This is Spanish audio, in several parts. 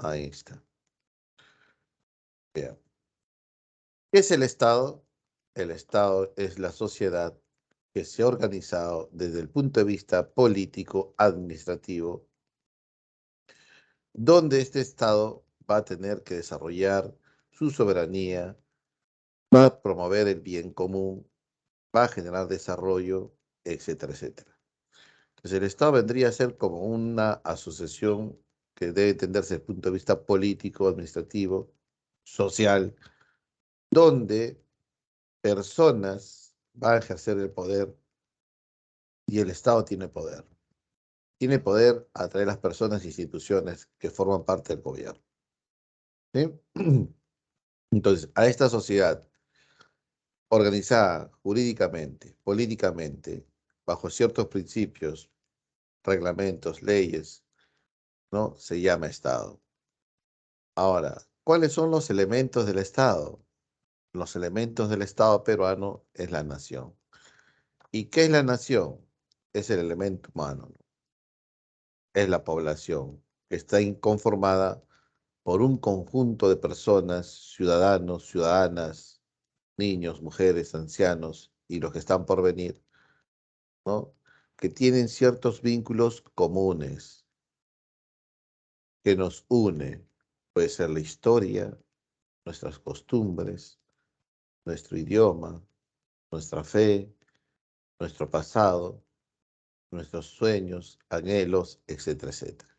Ahí está. Bien. ¿Qué es el Estado? El Estado es la sociedad que se ha organizado desde el punto de vista político, administrativo, donde este Estado va a tener que desarrollar su soberanía, va a promover el bien común, va a generar desarrollo, etcétera, etcétera. Entonces, el Estado vendría a ser como una asociación que debe entenderse desde el punto de vista político, administrativo, social, donde personas van a ejercer el poder y el Estado tiene poder. Tiene poder a través de las personas e instituciones que forman parte del gobierno. ¿Sí? Entonces, a esta sociedad organizada jurídicamente, políticamente, bajo ciertos principios, reglamentos, leyes, ¿no? Se llama Estado. Ahora, ¿cuáles son los elementos del Estado? Los elementos del Estado peruano es la nación. ¿Y qué es la nación? Es el elemento humano, ¿no? Es la población que está conformada por un conjunto de personas, ciudadanos, ciudadanas, niños, mujeres, ancianos y los que están por venir, ¿no? Que tienen ciertos vínculos comunes que nos une. Puede ser la historia, nuestras costumbres, nuestro idioma, nuestra fe, nuestro pasado, nuestros sueños, anhelos, etcétera, etcétera.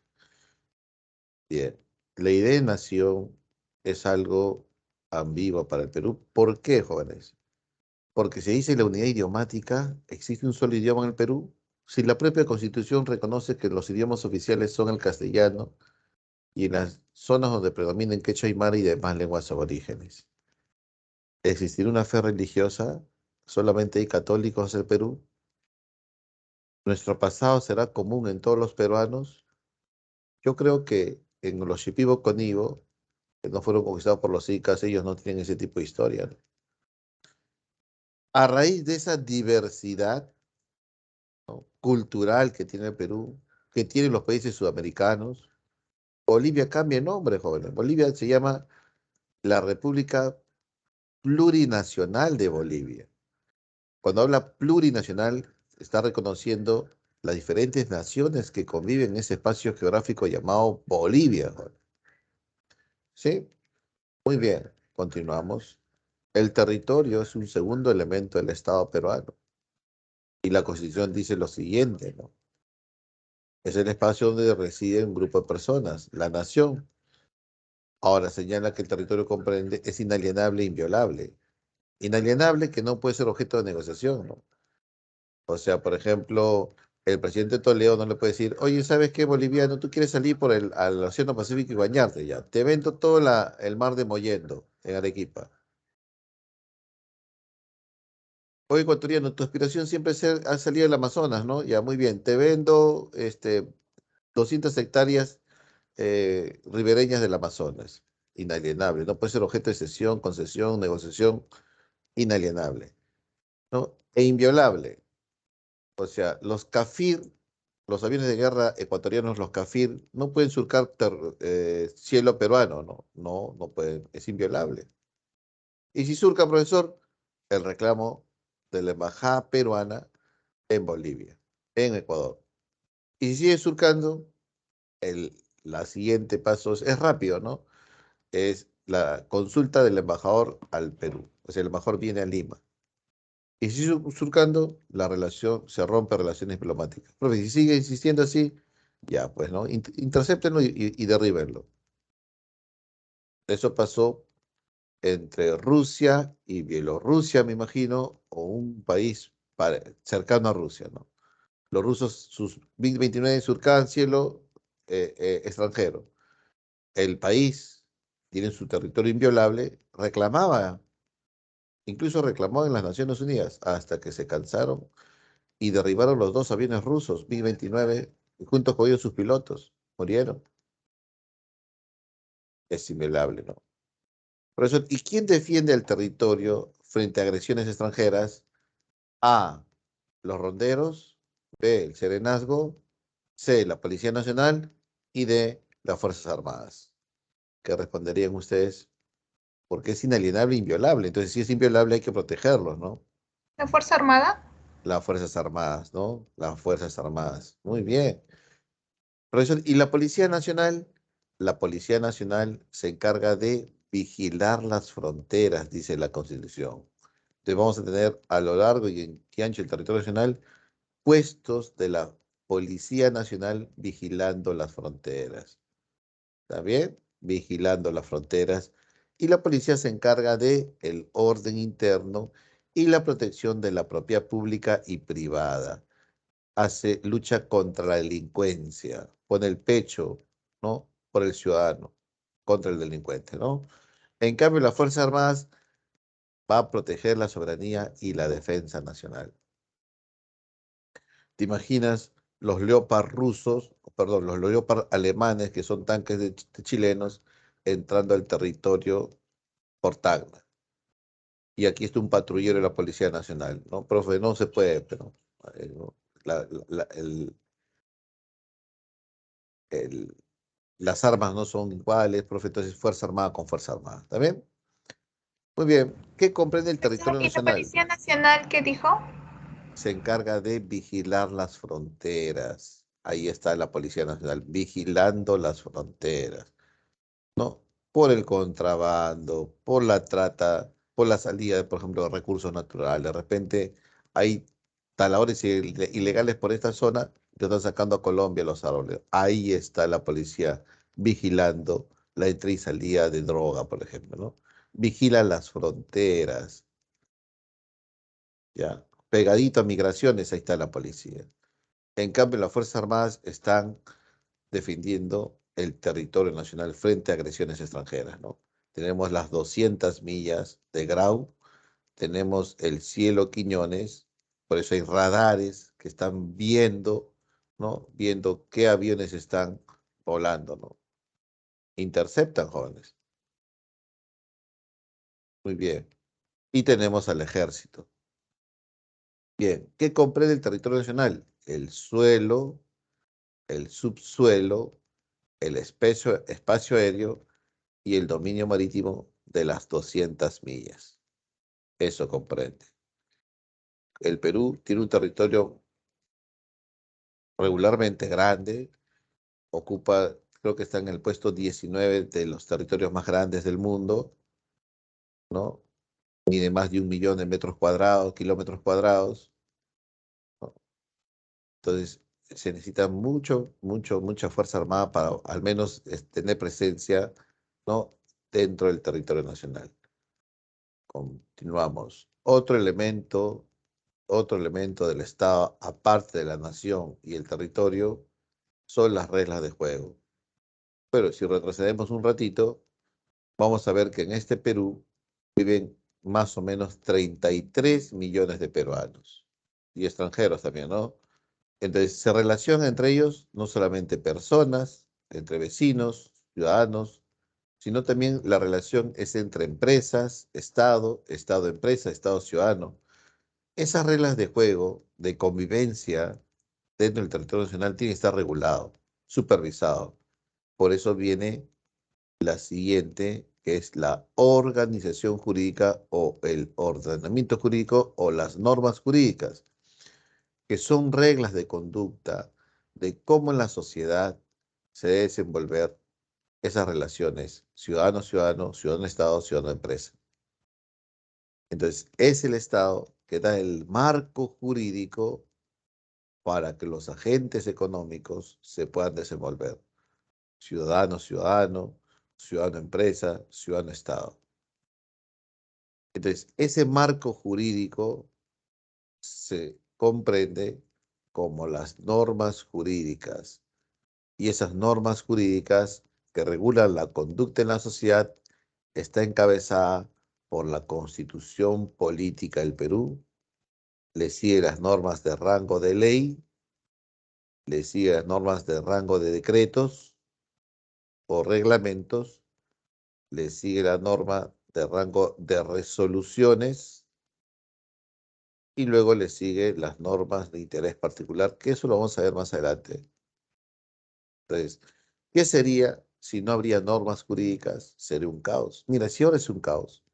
Bien, la idea de nación es algo ambiguo para el Perú. ¿Por qué, jóvenes? Porque se dice la unidad idiomática, ¿existe un solo idioma en el Perú? Si la propia Constitución reconoce que los idiomas oficiales son el castellano y en las zonas donde predominan quechua aymara y demás lenguas aborígenes. ¿Existirá una fe religiosa? ¿Solamente hay católicos en el Perú? ¿Nuestro pasado será común en todos los peruanos? Yo creo que en los Shipibo Conibo, que no fueron conquistados por los incas, ellos no tienen ese tipo de historia, ¿no? A raíz de esa diversidad, ¿no?, cultural que tiene el Perú, que tienen los países sudamericanos, Bolivia cambia de nombre, jóvenes. Bolivia se llama la República Plurinacional de Bolivia. Cuando habla plurinacional, está reconociendo las diferentes naciones que conviven en ese espacio geográfico llamado Bolivia, jóvenes. ¿Sí? Muy bien, continuamos. El territorio es un segundo elemento del Estado peruano. Y la Constitución dice lo siguiente, ¿no? Es el espacio donde reside un grupo de personas, la nación. Ahora señala que el territorio comprende, es inalienable e inviolable. Inalienable que no puede ser objeto de negociación, ¿no? O sea, por ejemplo, el presidente Toledo no le puede decir, oye, ¿sabes qué, boliviano? Tú quieres salir por al Océano Pacífico y bañarte ya. Te vendo todo el mar de Mollendo en Arequipa. Oye, ecuatoriano, tu aspiración siempre es a salir del Amazonas, ¿no? Ya, muy bien. Te vendo 200 hectáreas ribereñas del Amazonas. Inalienable. No puede ser objeto de cesión, concesión, negociación. Inalienable, ¿no? E inviolable. O sea, los CAFIR, los aviones de guerra ecuatorianos, los CAFIR, no pueden surcar cielo peruano, ¿no? No, no pueden. Es inviolable. Y si surca, profesor, el reclamo de la embajada peruana en Bolivia, en Ecuador. Y si sigue surcando, la siguiente paso es rápido, ¿no? Es la consulta del embajador al Perú. O sea, el embajador viene a Lima. Y si sigue surcando, la relación, se rompe relaciones diplomáticas. Profe, si sigue insistiendo así, ya, pues, ¿no? Intercéptenlo y derríbenlo. Eso pasó entre Rusia y Bielorrusia, me imagino, o un país cercano a Rusia, ¿no? Los rusos, sus MiG-29 surcaban cielo extranjero. El país tiene su territorio inviolable, reclamaba, incluso reclamó en las Naciones Unidas, hasta que se cansaron y derribaron los dos aviones rusos, MiG-29, y junto con ellos sus pilotos, murieron. Es inviolable, ¿no? Por eso, ¿y quién defiende el territorio frente a agresiones extranjeras? A, los ronderos; B, el serenazgo; C, la Policía Nacional; y D, las Fuerzas Armadas. ¿Qué responderían ustedes? Porque es inalienable e inviolable. Entonces, si es inviolable, hay que protegerlos, ¿no? ¿La Fuerza Armada? Las Fuerzas Armadas, ¿no? Las Fuerzas Armadas. Muy bien. Profesor, ¿y la Policía Nacional? La Policía Nacional se encarga de vigilar las fronteras, dice la Constitución. Entonces vamos a tener a lo largo y ancho del territorio nacional puestos de la Policía Nacional vigilando las fronteras. ¿Está bien? Vigilando las fronteras. Y la policía se encarga de el orden interno y la protección de la propiedad pública y privada. Hace lucha contra la delincuencia, pone el pecho, ¿no? Por el ciudadano, contra el delincuente, ¿no? En cambio, las Fuerzas Armadas va a proteger la soberanía y la defensa nacional. ¿Te imaginas los Leopard rusos, perdón, los Leopard alemanes, que son tanques de chilenos, entrando al territorio por Tacna? Y aquí está un patrullero de la Policía Nacional, ¿no? Profe, no se puede, pero ¿no? El- las armas no son iguales, profe, entonces Fuerza Armada con Fuerza Armada, ¿está bien? Muy bien. ¿Qué comprende el Profesor, territorio ¿y la nacional? Policía Nacional qué dijo? Se encarga de vigilar las fronteras. Ahí está la Policía Nacional, vigilando las fronteras, ¿no? Por el contrabando, por la trata, por la salida, por ejemplo, de recursos naturales. De repente hay taladores ilegales por esta zona que están sacando a Colombia los árboles. Ahí está la policía vigilando la entrada y salida de droga, por ejemplo, ¿no? Vigila las fronteras, ¿ya? Pegadito a migraciones, ahí está la policía. En cambio, las Fuerzas Armadas están defendiendo el territorio nacional frente a agresiones extranjeras, ¿no? Tenemos las 200 millas de Grau, tenemos el cielo Quiñones, por eso hay radares que están viendo, ¿no? Viendo qué aviones están volando, ¿no? Interceptan, jóvenes. Muy bien. Y tenemos al ejército. Bien, ¿qué comprende el territorio nacional? El suelo, el subsuelo, el espacio aéreo y el dominio marítimo de las 200 millas. Eso comprende. El Perú tiene un territorio regularmente grande, ocupa, creo que está en el puesto 19 de los territorios más grandes del mundo, ¿no? Mide más de 1 millón de metros cuadrados, kilómetros cuadrados, ¿no? Entonces, se necesita mucha fuerza armada para al menos tener presencia, ¿no? Dentro del territorio nacional. Continuamos. Otro elemento del Estado, aparte de la nación y el territorio, son las reglas de juego. Pero si retrocedemos un ratito, vamos a ver que en este Perú viven más o menos 33 millones de peruanos y extranjeros también, ¿no? Entonces, se relacionan entre ellos no solamente personas, entre vecinos, ciudadanos, sino también la relación es entre empresas, Estado, Estado-empresa, Estado-ciudadano. Esas reglas de juego, de convivencia dentro del territorio nacional, tienen que estar regulado, supervisado. Por eso viene la siguiente, que es la organización jurídica o el ordenamiento jurídico o las normas jurídicas, que son reglas de conducta de cómo en la sociedad se debe desenvolver esas relaciones ciudadano-ciudadano, ciudadano-estado, ciudadano-empresa. Entonces, es el Estado que da el marco jurídico para que los agentes económicos se puedan desenvolver. Ciudadano-ciudadano, ciudadano-empresa, ciudadano-estado. Entonces, ese marco jurídico se comprende como las normas jurídicas. Y esas normas jurídicas que regulan la conducta en la sociedad está encabezada por la Constitución Política del Perú, le sigue las normas de rango de ley, le sigue las normas de rango de decretos o reglamentos, le sigue la norma de rango de resoluciones y luego le sigue las normas de interés particular, que eso lo vamos a ver más adelante. Entonces, ¿qué sería si no habría normas jurídicas, sería un caos. Mira, si ahora es un caos,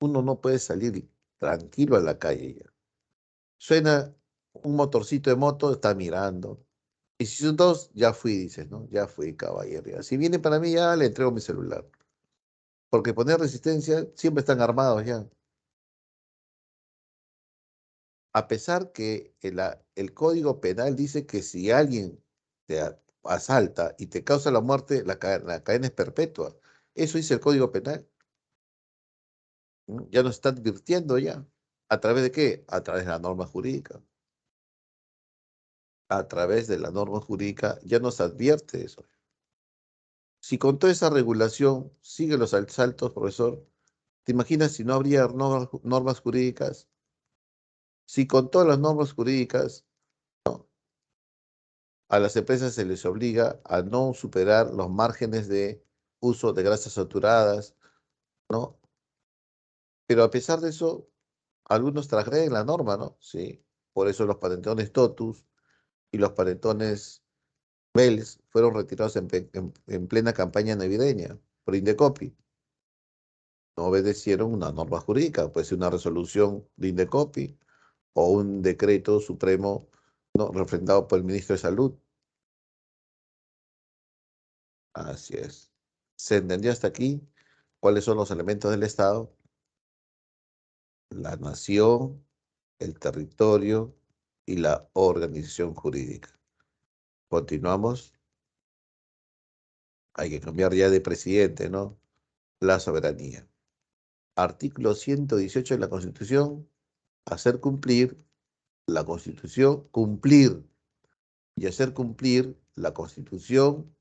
uno no puede salir tranquilo a la calle ya. Suena un motorcito de moto, está mirando. Y si son dos, ya fui, dices, ¿no? Ya fui, caballero. Ya. Si viene para mí, ya le entrego mi celular. Porque poner resistencia, siempre están armados ya. A pesar que el Código Penal dice que si alguien te asalta y te causa la muerte, la cadena es perpetua. Eso dice el Código Penal. ¿No? Ya nos está advirtiendo ya. ¿A través de qué? A través de la norma jurídica. A través de la norma jurídica ya nos advierte eso. Si con toda esa regulación sigue los asaltos, profesor, ¿te imaginas si no habría normas jurídicas? Si con todas las normas jurídicas a las empresas se les obliga a no superar los márgenes de uso de grasas saturadas, ¿no? Pero a pesar de eso, algunos transgreden la norma, ¿no? Sí. Por eso los panetones Totus y los panetones Bells fueron retirados en plena campaña navideña por Indecopi. No obedecieron una norma jurídica, puede ser una resolución de Indecopi o un decreto supremo, ¿no? Refrendado por el ministro de Salud. Así es. ¿Se entendió hasta aquí cuáles son los elementos del Estado? La nación, el territorio y la organización jurídica. Continuamos. Hay que cambiar ya de presidente, ¿no? La soberanía. Artículo 118 de la Constitución. Hacer cumplir la Constitución, cumplir y hacer cumplir la Constitución,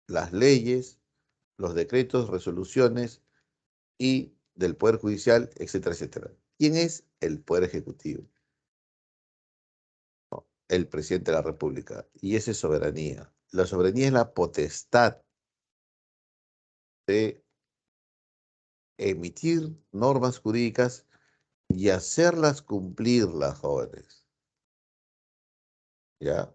las leyes, los decretos, resoluciones y del Poder Judicial, etcétera, etcétera. ¿Quién es el Poder Ejecutivo? El presidente de la República. Y esa es soberanía. La soberanía es la potestad de emitir normas jurídicas y hacerlas cumplir las jóvenes. ¿Ya?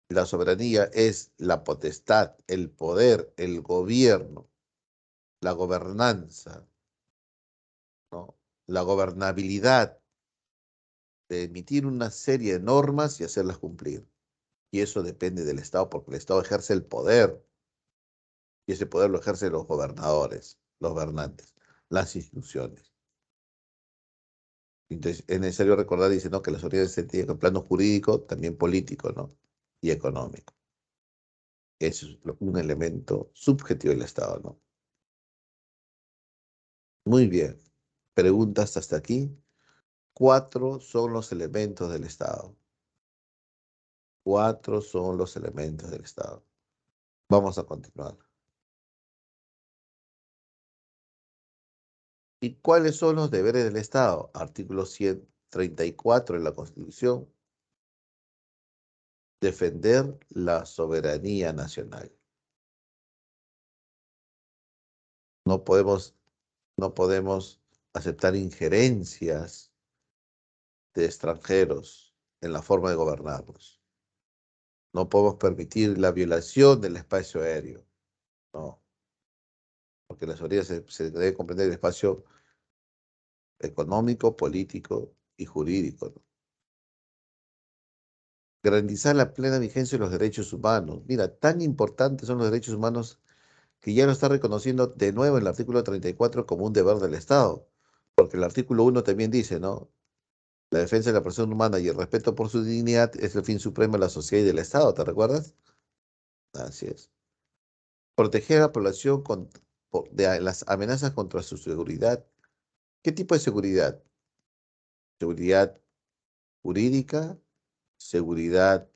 La soberanía es la potestad, el poder, el gobierno, la gobernanza, ¿no? La gobernabilidad de emitir una serie de normas y hacerlas cumplir. Y eso depende del Estado, porque el Estado ejerce el poder, y ese poder lo ejercen los gobernadores, los gobernantes, las instituciones. Entonces, es necesario recordar, dice, ¿no? Que la soberanía se tiene en plano jurídico, también político, ¿no? Y económico. Eso es un elemento subjetivo del Estado, ¿no? Muy bien. Preguntas hasta aquí. Cuatro son los elementos del Estado. Cuatro son los elementos del Estado. Vamos a continuar. ¿Y cuáles son los deberes del Estado? Artículo 134 de la Constitución. Defender la soberanía nacional. No podemos, no podemos aceptar injerencias de extranjeros en la forma de gobernarnos. No podemos permitir la violación del espacio aéreo. No, porque la soberanía se debe comprender el espacio económico, político y jurídico, ¿no? Garantizar la plena vigencia de los derechos humanos. Mira, tan importantes son los derechos humanos que ya lo está reconociendo de nuevo en el artículo 34 como un deber del Estado. Porque el artículo 1 también dice, ¿no? La defensa de la persona humana y el respeto por su dignidad es el fin supremo de la sociedad y del Estado, ¿te recuerdas? Así es. Proteger a la población de las amenazas contra su seguridad. ¿Qué tipo de seguridad? Seguridad jurídica, seguridad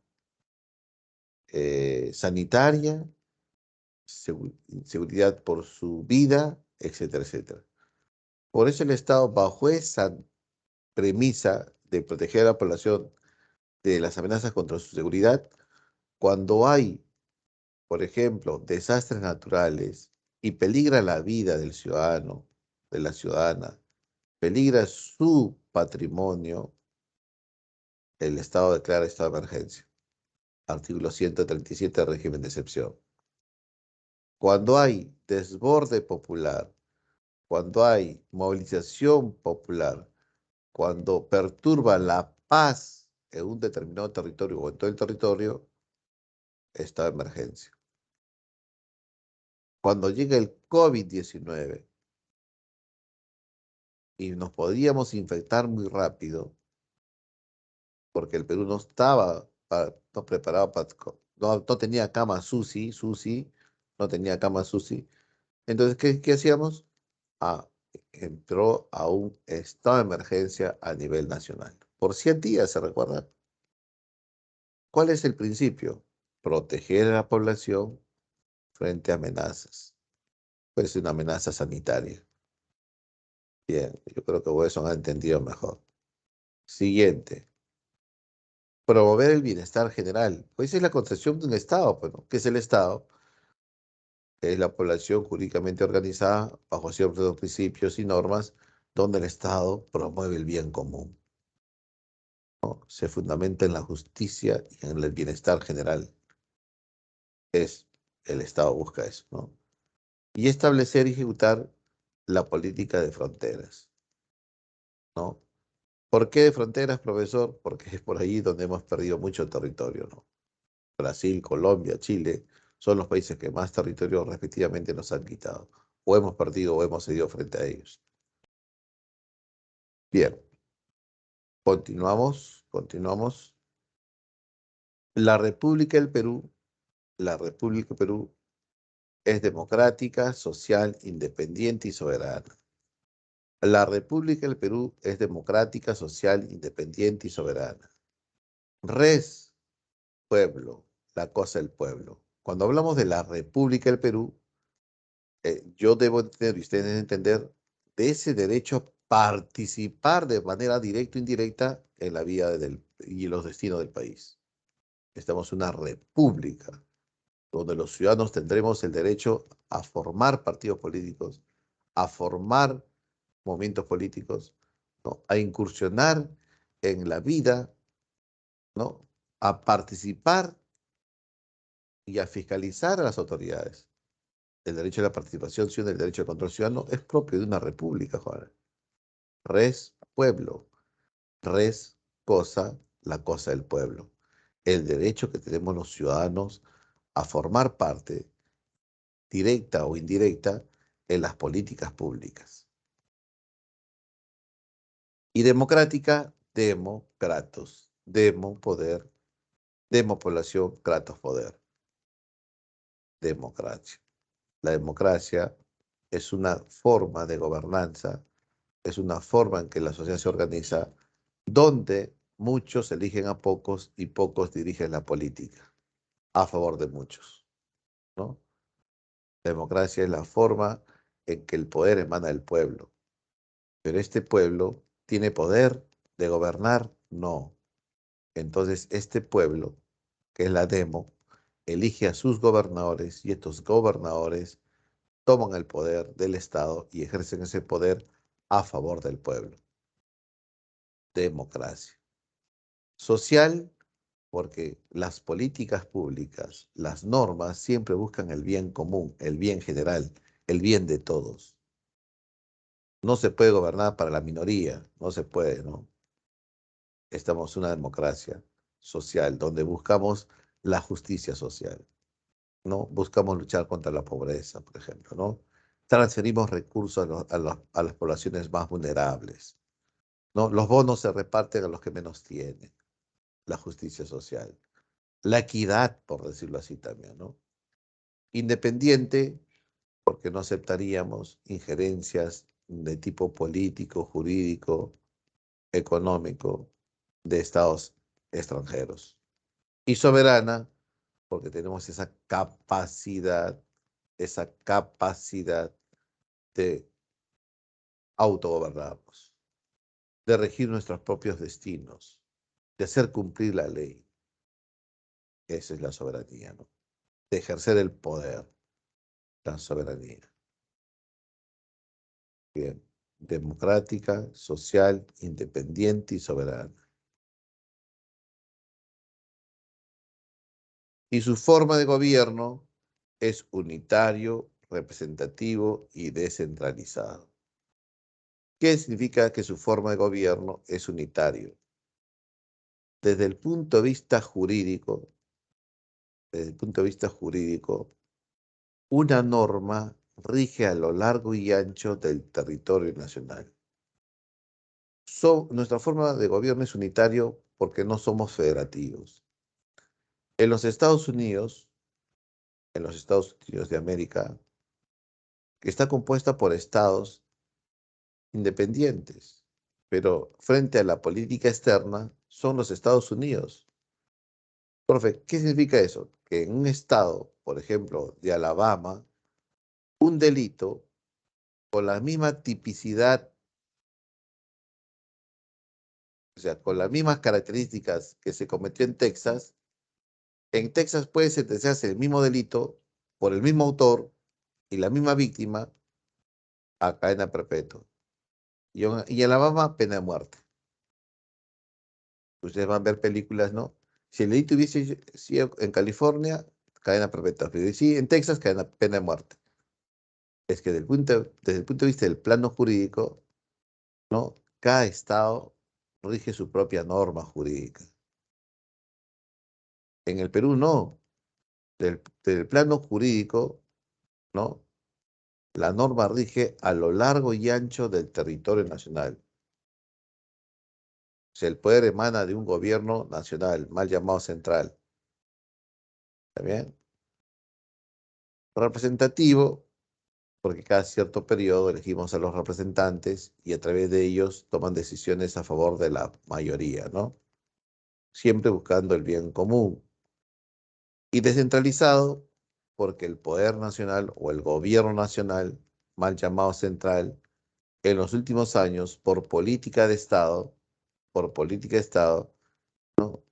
sanitaria, seguridad por su vida, etcétera, etcétera. Por eso el Estado, bajo esa premisa de proteger a la población de las amenazas contra su seguridad, cuando hay, por ejemplo, desastres naturales y peligra la vida del ciudadano, de la ciudadana, peligra su patrimonio, el Estado declara estado de emergencia. Artículo 137 del régimen de excepción. Cuando hay desborde popular, cuando hay movilización popular, cuando perturba la paz en un determinado territorio o en todo el territorio, está de emergencia. Cuando llega el COVID-19 y nos podíamos infectar muy rápido, porque el Perú no estaba no preparado para, no tenía cama SUSI, no tenía cama SUSI. Entonces, ¿qué hacíamos? Ah, entró a un estado de emergencia a nivel nacional. Por 100 días, ¿se recuerda? ¿Cuál es el principio? Proteger a la población frente a amenazas. Puede ser una amenaza sanitaria. Bien, yo creo que eso han entendido mejor. Siguiente. Promover el bienestar general. Pues esa es la concepción de un Estado, pues, ¿no? ¿Qué es el Estado? Es la población jurídicamente organizada bajo ciertos principios y normas donde el Estado promueve el bien común, ¿no? Se fundamenta en la justicia y en el bienestar general. El Estado busca eso, ¿no? Y establecer y ejecutar la política de fronteras, ¿no? ¿Por qué de fronteras, profesor? Porque es por ahí donde hemos perdido mucho territorio, ¿no? Brasil, Colombia, Chile, son los países que más territorio respectivamente nos han quitado. O hemos perdido o hemos cedido frente a ellos. Bien, continuamos. La República del Perú, la República del Perú es democrática, social, independiente y soberana. La República del Perú es democrática, social, independiente y soberana. Res, pueblo, la cosa del pueblo. Cuando hablamos de la República del Perú, yo debo entender y ustedes deben entender de ese derecho a participar de manera directa o indirecta en la vida y los destinos del país. Estamos en una república donde los ciudadanos tendremos el derecho a formar partidos políticos, a formar movimientos políticos, ¿no? A incursionar en la vida, ¿no? A participar y a fiscalizar a las autoridades. El derecho a la participación ciudadana, el derecho al control ciudadano es propio de una república, Juan. Res, pueblo. Res, cosa, la cosa del pueblo. El derecho que tenemos los ciudadanos a formar parte, directa o indirecta, en las políticas públicas. Y democrática, demo, kratos. Demo, poder. Demo, población, kratos, poder. Democracia. La democracia es una forma de gobernanza, es una forma en que la sociedad se organiza, donde muchos eligen a pocos y pocos dirigen la política a favor de muchos, ¿no? La democracia es la forma en que el poder emana del pueblo, pero este pueblo tiene poder de gobernar, no. Entonces este pueblo, que es la demo, elige a sus gobernadores y estos gobernadores toman el poder del Estado y ejercen ese poder a favor del pueblo. Democracia. Social, porque las políticas públicas, las normas siempre buscan el bien común, el bien general, el bien de todos. No se puede gobernar para la minoría, no se puede, ¿no? Estamos en una democracia social donde buscamos la justicia social, ¿no? Buscamos luchar contra la pobreza, por ejemplo, ¿no? Transferimos recursos a las poblaciones más vulnerables, ¿no? Los bonos se reparten a los que menos tienen, la justicia social. La equidad, por decirlo así también, ¿no? Independiente, porque no aceptaríamos injerencias de tipo político, jurídico, económico de estados extranjeros. Y soberana, porque tenemos esa capacidad de autogobernarnos, de regir nuestros propios destinos, de hacer cumplir la ley. Esa es la soberanía, ¿no? De ejercer el poder, la soberanía. Bien. Democrática, social, independiente y soberana. Y su forma de gobierno es unitario, representativo y descentralizado. ¿Qué significa que su forma de gobierno es unitario? Desde el punto de vista jurídico, una norma rige a lo largo y ancho del territorio nacional. Nuestra forma de gobierno es unitario porque no somos federativos. En los Estados Unidos, de América, que está compuesta por estados independientes, pero frente a la política externa son los Estados Unidos. Profe, ¿qué significa eso? Que en un estado, por ejemplo, de Alabama, un delito con la misma tipicidad, o sea, con las mismas características que se cometió en Texas puede sentenciarse el mismo delito por el mismo autor y la misma víctima a cadena perpetua. Y en Alabama, pena de muerte. Ustedes van a ver películas, ¿no? Si el delito hubiese sido en California, cadena perpetua. Pero sí, en Texas, pena de muerte. Es que desde el punto de vista del plano jurídico, ¿no? Cada estado rige su propia norma jurídica. En el Perú no. Del plano jurídico, ¿no? La norma rige a lo largo y ancho del territorio nacional. O sea, el poder emana de un gobierno nacional, mal llamado central. ¿Está bien? Representativo, porque cada cierto periodo elegimos a los representantes y a través de ellos toman decisiones a favor de la mayoría, ¿no? Siempre buscando el bien común. Y descentralizado, porque el poder nacional o el gobierno nacional, mal llamado central, en los últimos años, por política de Estado, ¿no?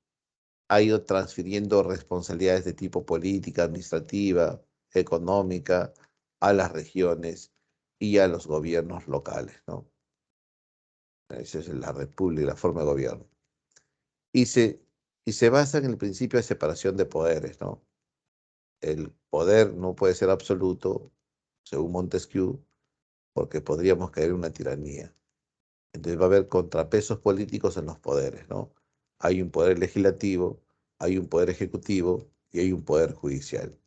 Ha ido transfiriendo responsabilidades de tipo política, administrativa, económica, a las regiones y a los gobiernos locales, ¿no? Esa es la república, la forma de gobierno. Y se basa en el principio de separación de poderes, ¿no? El poder no puede ser absoluto, según Montesquieu, porque podríamos caer en una tiranía. Entonces va a haber contrapesos políticos en los poderes, ¿no? Hay un poder legislativo, hay un poder ejecutivo y hay un poder judicial.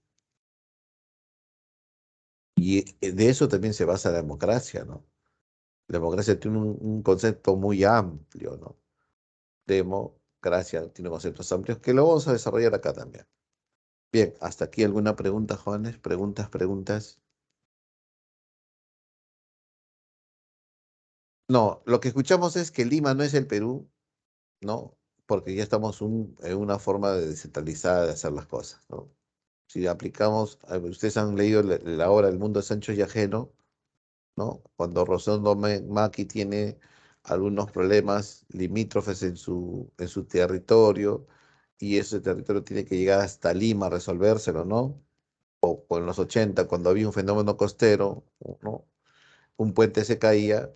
Y de eso también se basa la democracia, ¿no? La democracia tiene un concepto muy amplio, ¿no? Democracia tiene conceptos amplios que lo vamos a desarrollar acá también. Bien, hasta aquí alguna pregunta, jóvenes. Preguntas. No, lo que escuchamos es que Lima no es el Perú, ¿no? Porque ya estamos en una forma descentralizada de hacer las cosas, ¿no? Si aplicamos, ustedes han leído la obra El mundo es ancho y ajeno, ¿no? Cuando Rosendo Maki tiene algunos problemas limítrofes en su territorio y ese territorio tiene que llegar hasta Lima a resolvérselo, ¿no? O en los 80, cuando había un fenómeno costero, ¿no? Un puente se caía,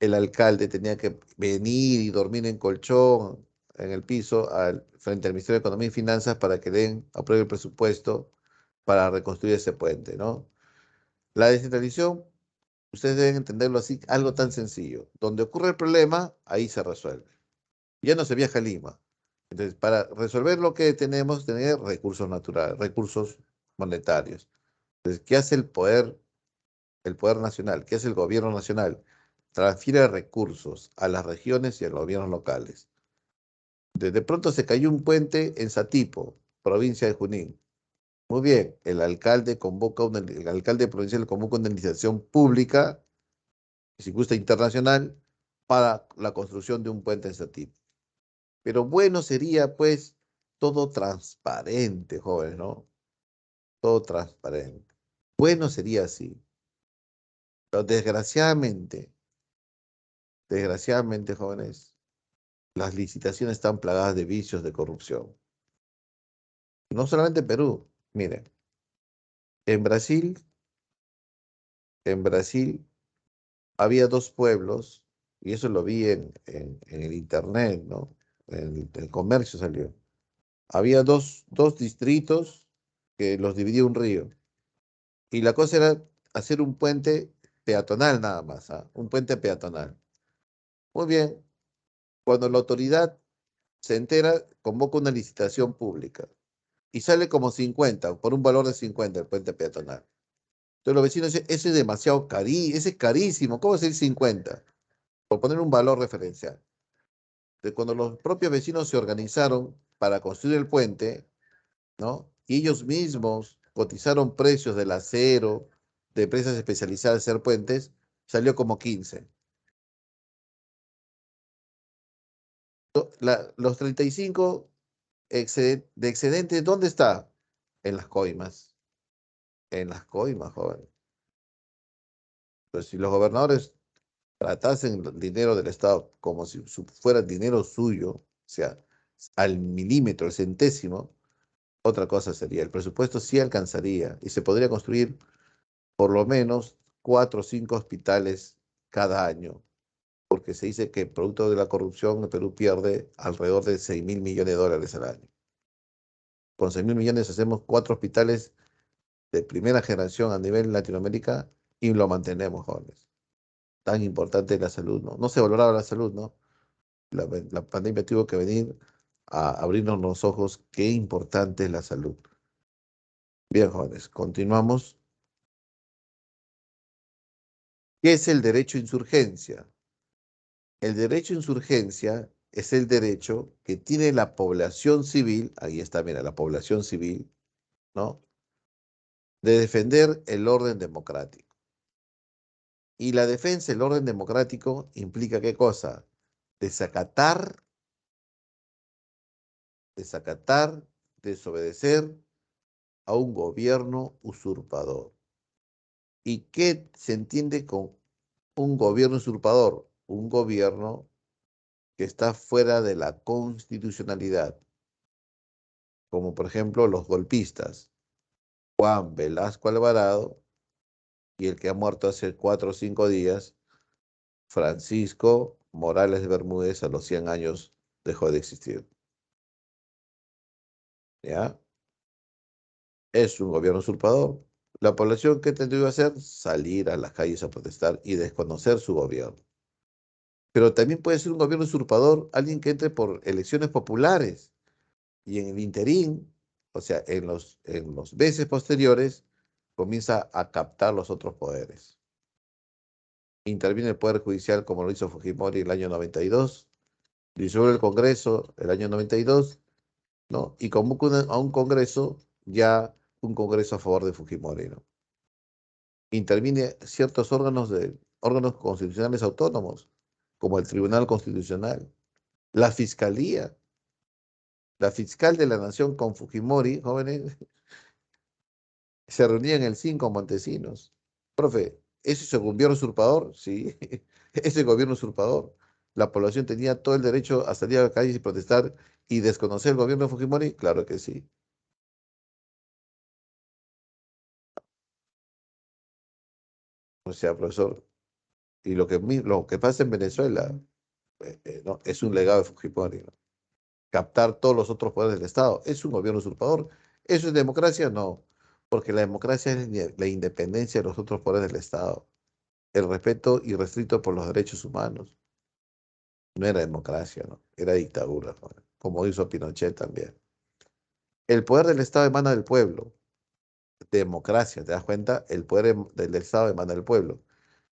el alcalde tenía que venir y dormir en colchón en el piso frente al Ministerio de Economía y Finanzas para que apruebe el presupuesto para reconstruir ese puente, ¿no? La descentralización, ustedes deben entenderlo así, algo tan sencillo. Donde ocurre el problema, ahí se resuelve. Ya no se viaja a Lima. Entonces, para resolver lo que tenemos, tener recursos naturales, recursos monetarios. Entonces, ¿qué hace el poder nacional? ¿Qué hace el gobierno nacional? Transfiere recursos a las regiones y a los gobiernos locales. De pronto se cayó un puente en Satipo, provincia de Junín. Muy bien, el alcalde provincial convoca una licitación pública, si gusta internacional, para la construcción de un puente en Satipo. Pero bueno sería, pues, todo transparente, jóvenes, ¿no? Todo transparente. Bueno sería así. Pero desgraciadamente, jóvenes, las licitaciones están plagadas de vicios de corrupción. No solamente en Perú. Miren, en Brasil, en Brasil había dos pueblos, y eso lo vi en el internet, ¿no? En el comercio salió. Había dos distritos que los dividía un río. Y la cosa era hacer un puente peatonal nada más, ¿ah? Un puente peatonal. Muy bien, cuando la autoridad se entera, convoca una licitación pública y sale como 50, por un valor de 50 el puente peatonal. Entonces los vecinos dicen, ese es demasiado ese es carísimo, ¿cómo es el 50? Por poner un valor referencial. De cuando los propios vecinos se organizaron para construir el puente, ¿no? Y ellos mismos cotizaron precios del acero, de empresas especializadas en hacer puentes, salió como 15. Los 35 de excedente, ¿dónde está? En las coimas. En las coimas, joven. Pues si los gobernadores tratasen el dinero del Estado como si fuera dinero suyo, o sea, al milímetro, al centésimo, otra cosa sería. El presupuesto sí alcanzaría y se podría construir por lo menos 4 o 5 hospitales cada año, porque se dice que producto de la corrupción el Perú pierde alrededor de 6.000 millones de dólares al año. Con 6.000 millones hacemos 4 hospitales de primera generación a nivel Latinoamérica y lo mantenemos, jóvenes. Tan importante es la salud, ¿no? No se valoraba la salud, ¿no? La pandemia tuvo que venir a abrirnos los ojos, qué importante es la salud. Bien, jóvenes, continuamos. ¿Qué es el derecho a insurgencia? El derecho a insurgencia es el derecho que tiene la población civil, ahí está, mira, la población civil, ¿no? De defender el orden democrático. Y la defensa del orden democrático implica ¿qué cosa? Desacatar, desacatar, desobedecer a un gobierno usurpador. ¿Y qué se entiende con un gobierno usurpador? Un gobierno que está fuera de la constitucionalidad, como por ejemplo los golpistas, Juan Velasco Alvarado y el que ha muerto hace 4 o 5 días, Francisco Morales de Bermúdez, a los 100 años dejó de existir. ¿Ya? Es un gobierno usurpador. La población, ¿qué tendría que hacer? Salir a las calles a protestar y desconocer su gobierno. Pero también puede ser un gobierno usurpador alguien que entre por elecciones populares y en el interín, o sea, en los meses posteriores, comienza a captar los otros poderes. Interviene el Poder Judicial como lo hizo Fujimori en el año 92, disuelve el Congreso el año 92, ¿no? Y convoca a un Congreso, ya un Congreso a favor de Fujimori, ¿no? Interviene ciertos órganos constitucionales autónomos, como el Tribunal Constitucional, la Fiscalía, la fiscal de la Nación con Fujimori, jóvenes, se reunían el 5 en Montesinos. Profe, ¿ese es el gobierno usurpador? Sí, ese es el gobierno usurpador. La población tenía todo el derecho a salir a la calle y protestar y desconocer el gobierno de Fujimori. Claro que sí. O sea, profesor, y lo que pasa en Venezuela, ¿no? Es un legado de Fujimori, ¿no? Captar todos los otros poderes del Estado. ¿Es un gobierno usurpador? ¿Eso es democracia? No, porque la democracia es la independencia de los otros poderes del Estado, el respeto irrestricto por los derechos humanos. No era democracia, ¿no? Era dictadura, ¿no? Como hizo Pinochet también. El poder del Estado emana del pueblo. Democracia, ¿te das cuenta? El poder del Estado emana del pueblo.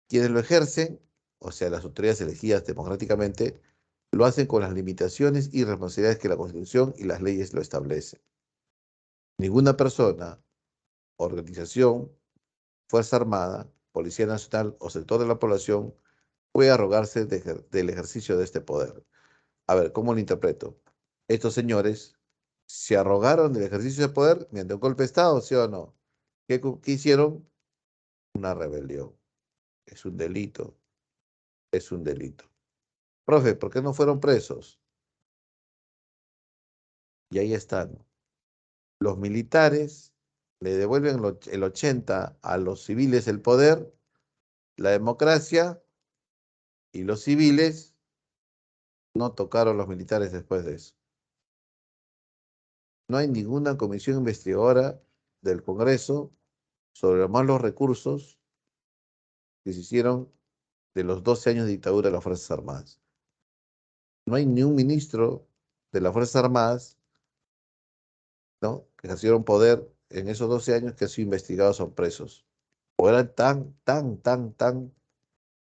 Quienes lo ejercen, o sea, las autoridades elegidas democráticamente, lo hacen con las limitaciones y responsabilidades que la Constitución y las leyes lo establecen. Ninguna persona, organización, Fuerza Armada, Policía Nacional o sector de la población puede arrogarse del ejercicio de este poder. A ver, ¿cómo lo interpreto? Estos señores se arrogaron del ejercicio de poder mediante un golpe de Estado, ¿sí o no? ¿Qué hicieron? Una rebelión. Es un delito, es un delito. Profe, ¿por qué no fueron presos? Y ahí están. Los militares le devuelven el 80 a los civiles el poder, la democracia, y los civiles no tocaron los militares después de eso. No hay ninguna comisión investigadora del Congreso sobre los malos recursos que se hicieron de los 12 años de dictadura de las Fuerzas Armadas. No hay ni un ministro de las Fuerzas Armadas, ¿no?, que ejercieron poder en esos 12 años que han sido investigados o presos. O eran tan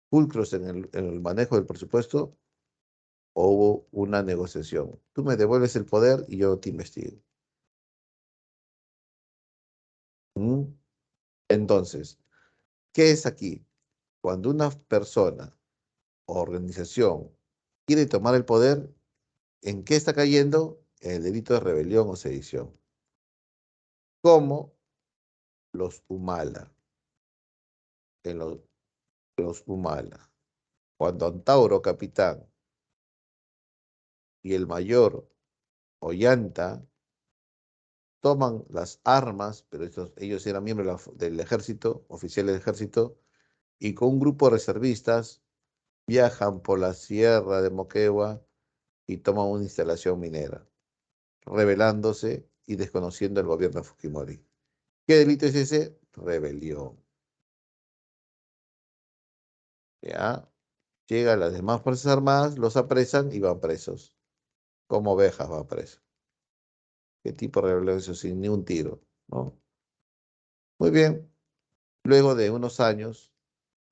pulcros en el manejo del presupuesto, o hubo una negociación. Tú me devuelves el poder y yo te investigo. ¿Mm? Entonces, ¿qué es aquí? Cuando una persona o organización quiere tomar el poder, ¿en qué está cayendo? En el delito de rebelión o sedición. Como los Humala. En los Humala. Cuando Antauro, capitán, y el mayor Ollanta toman las armas, pero ellos eran miembros del ejército, oficiales del ejército, y con un grupo de reservistas viajan por la sierra de Moquegua y toman una instalación minera, rebelándose y desconociendo el gobierno de Fujimori. ¿Qué delito es ese? Rebelión. ¿Ya? Llegan las demás Fuerzas Armadas, los apresan y van presos. Como ovejas van presos. ¿Qué tipo de rebelión es eso? Sin ni un tiro, ¿no? Muy bien. Luego de unos años,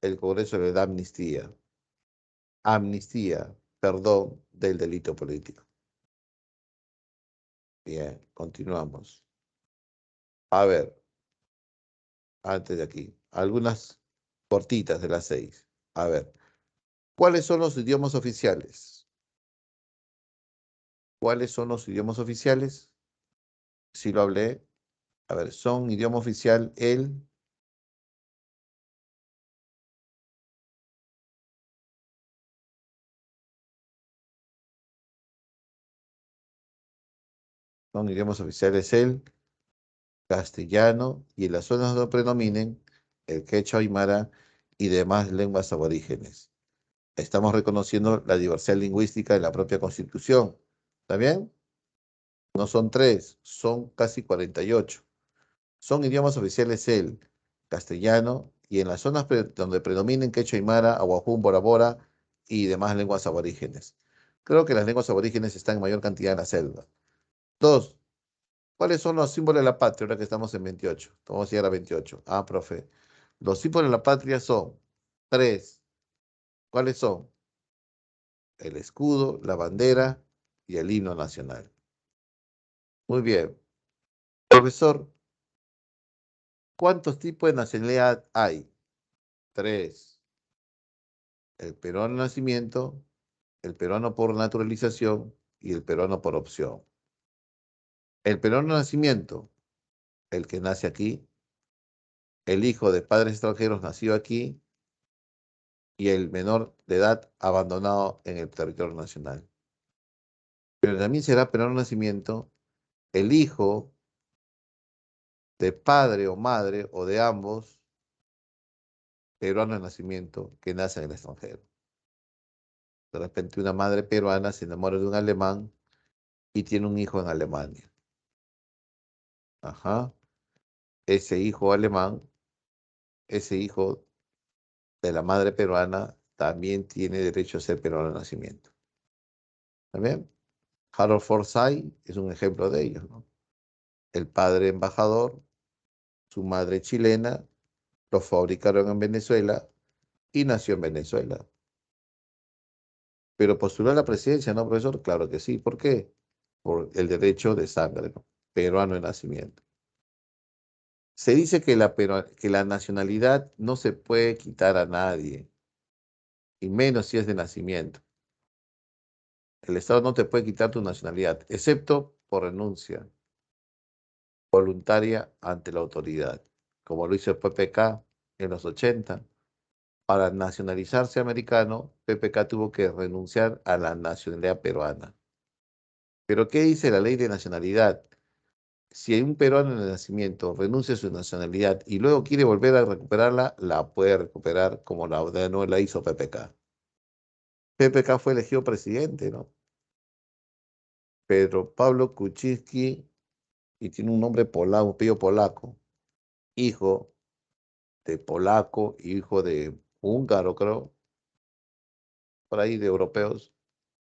el Congreso le da amnistía. Amnistía, perdón del delito político. Bien, continuamos. A ver, antes de aquí, algunas cortitas de las 6. A ver, ¿cuáles son los idiomas oficiales? ¿Cuáles son los idiomas oficiales? Si lo hablé. A ver, son idioma oficial son idiomas oficiales el castellano y en las zonas donde predominen el quechua aymara y demás lenguas aborígenes. Estamos reconociendo la diversidad lingüística en la propia Constitución. ¿Está bien? No son tres, son casi 48. Son idiomas oficiales el castellano y en las zonas donde predominen quechua aymara, aguajún, bora bora y demás lenguas aborígenes. Creo que las lenguas aborígenes están en mayor cantidad en la selva. Dos, ¿cuáles son los símbolos de la patria ahora que estamos en 28? Vamos a llegar a 28. Ah, profe. Los símbolos de la patria son tres. ¿Cuáles son? El escudo, la bandera y el himno nacional. Muy bien. Profesor, ¿cuántos tipos de nacionalidad hay? Tres. El peruano de nacimiento, el peruano por naturalización y el peruano por opción. El peruano de nacimiento, el que nace aquí, el hijo de padres extranjeros nacido aquí y el menor de edad abandonado en el territorio nacional. Pero también será peruano de nacimiento el hijo de padre o madre o de ambos peruano de nacimiento que nace en el extranjero. De repente una madre peruana se enamora de un alemán y tiene un hijo en Alemania. Ajá. Ese hijo alemán, ese hijo de la madre peruana, también tiene derecho a ser peruano de nacimiento. ¿Está bien? Harold Forsyth es un ejemplo de ello, ¿no? El padre embajador, su madre chilena, lo fabricaron en Venezuela y nació en Venezuela. Pero postuló a la presidencia, ¿no, profesor? Claro que sí. ¿Por qué? Por el derecho de sangre, ¿no? Peruano de nacimiento. Se dice que que la nacionalidad no se puede quitar a nadie, y menos si es de nacimiento. El Estado no te puede quitar tu nacionalidad, excepto por renuncia voluntaria ante la autoridad, como lo hizo el PPK en los 80. Para nacionalizarse americano, PPK tuvo que renunciar a la nacionalidad peruana. ¿Pero qué dice la ley de nacionalidad? Si hay un peruano de nacimiento renuncia a su nacionalidad y luego quiere volver a recuperarla, la puede recuperar como no la hizo PPK. PPK fue elegido presidente, ¿no? Pedro Pablo Kuczynski, y tiene un nombre polaco, un apellido polaco, hijo de polaco, hijo de húngaro, creo, por ahí de europeos.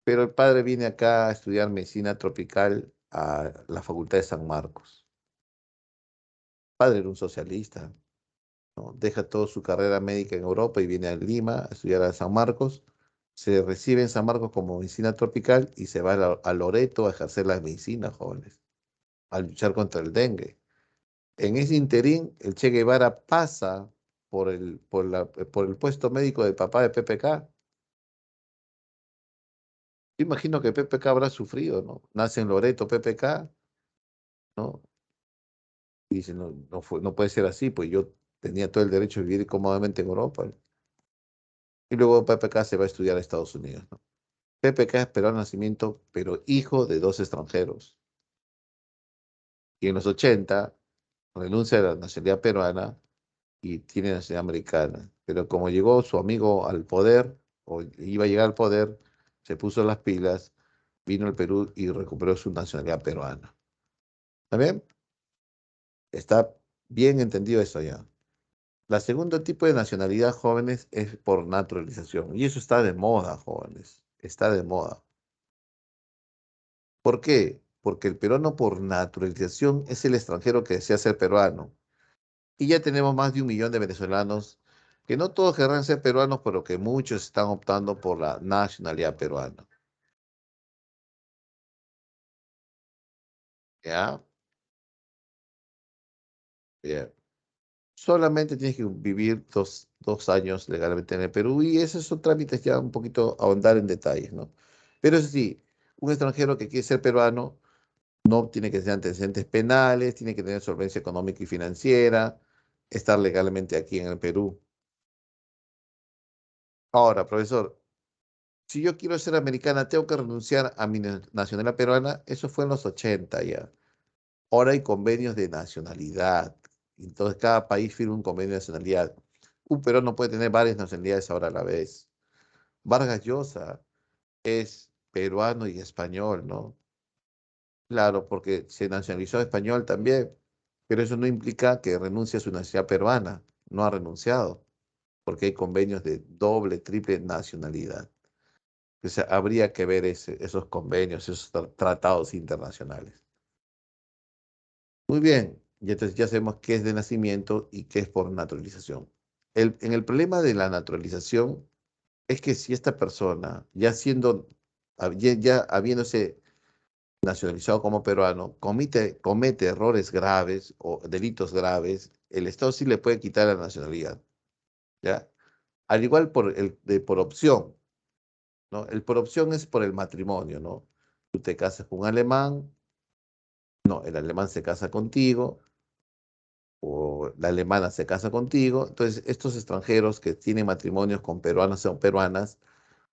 Pero el padre viene acá a estudiar medicina tropical a la Facultad de San Marcos. El padre era un socialista, ¿no? Deja toda su carrera médica en Europa y viene a Lima a estudiar a San Marcos. Se recibe en San Marcos como medicina tropical y se va a Loreto a ejercer la medicina, jóvenes, a luchar contra el dengue. En ese interín, el Che Guevara pasa por el puesto médico del papá de PPK. Yo imagino que PPK habrá sufrido, ¿no? Nace en Loreto PPK, ¿no? Y dice, no, no puede ser así, pues yo tenía todo el derecho de vivir cómodamente en Europa. Y luego PPK se va a estudiar a Estados Unidos, ¿no? PPK es peruano de nacimiento, pero hijo de dos extranjeros. Y en los 80 renuncia a la nacionalidad peruana y tiene nacionalidad americana. Pero como llegó su amigo al poder, o iba a llegar al poder, se puso las pilas, vino al Perú y recuperó su nacionalidad peruana. ¿Está bien? Está bien entendido eso ya. La segundo tipo de nacionalidad, jóvenes, es por naturalización. Y eso está de moda, jóvenes. Está de moda. ¿Por qué? Porque el peruano por naturalización es el extranjero que desea ser peruano. Y ya tenemos más de 1 millón de venezolanos que no todos querrán ser peruanos, pero que muchos están optando por la nacionalidad peruana. ¿Ya? Bien. Solamente tienes que vivir dos años legalmente en el Perú y esos son trámites ya un poquito ahondar en detalles, ¿no? Pero eso sí, un extranjero que quiere ser peruano no tiene que tener antecedentes penales, tiene que tener solvencia económica y financiera, estar legalmente aquí en el Perú. Ahora, profesor, si yo quiero ser americana, ¿tengo que renunciar a mi nacionalidad peruana? Eso fue en los 80 ya. Ahora hay convenios de nacionalidad. Entonces cada país firma un convenio de nacionalidad. Un peruano puede tener varias nacionalidades ahora a la vez. Vargas Llosa es peruano y español, ¿no? Claro, porque se nacionalizó español también, pero eso no implica que renuncie a su nacionalidad peruana. No ha renunciado, porque hay convenios de doble, triple nacionalidad. O sea, habría que ver esos convenios, esos tratados internacionales. Muy bien, y entonces ya sabemos qué es de nacimiento y qué es por naturalización. En el problema de la naturalización es que si esta persona, ya habiéndose nacionalizado como peruano, comete errores graves o delitos graves, el Estado sí le puede quitar la nacionalidad, ¿ya? Al igual por opción, ¿no? El por opción es por el matrimonio, ¿no? Tú te casas con un alemán, no, el alemán se casa contigo, o la alemana se casa contigo. Entonces, estos extranjeros que tienen matrimonios con peruanos o peruanas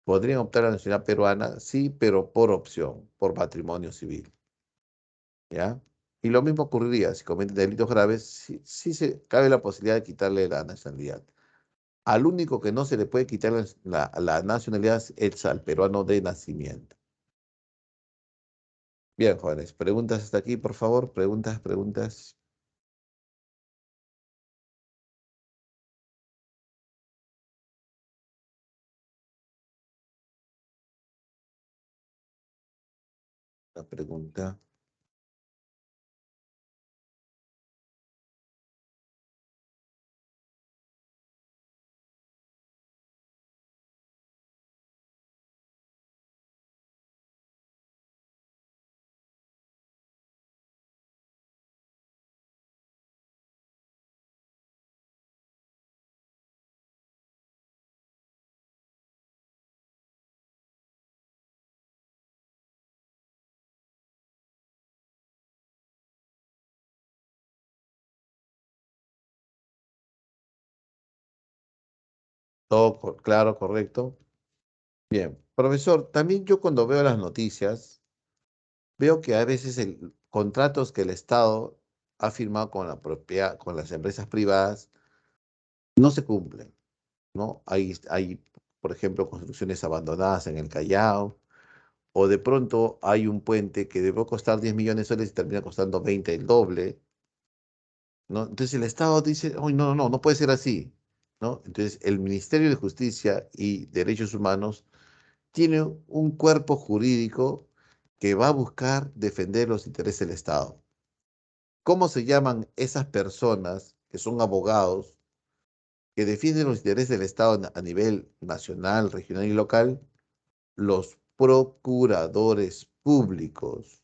podrían optar a la nacionalidad peruana, sí, pero por opción, por matrimonio civil, ¿ya? Y lo mismo ocurriría si cometen delitos graves, sí, cabe la posibilidad de quitarle la nacionalidad. Al único que no se le puede quitar la nacionalidad es al peruano de nacimiento. Bien, jóvenes, preguntas hasta aquí, por favor. Preguntas, preguntas. La pregunta. Todo claro, correcto. Bien, profesor, también yo cuando veo las noticias, veo que a veces contratos que el Estado ha firmado con con las empresas privadas no se cumplen, ¿no? Hay, por ejemplo, construcciones abandonadas en el Callao, o de pronto hay un puente que debió costar 10 millones de soles y termina costando 20 el doble. ¿no? Entonces el Estado dice, "Uy, no, no, no, no puede ser así", ¿no? Entonces el Ministerio de Justicia y Derechos Humanos tiene un cuerpo jurídico que va a buscar defender los intereses del Estado. ¿Cómo se llaman esas personas que son abogados que defienden los intereses del Estado a nivel nacional, regional y local? Los procuradores públicos.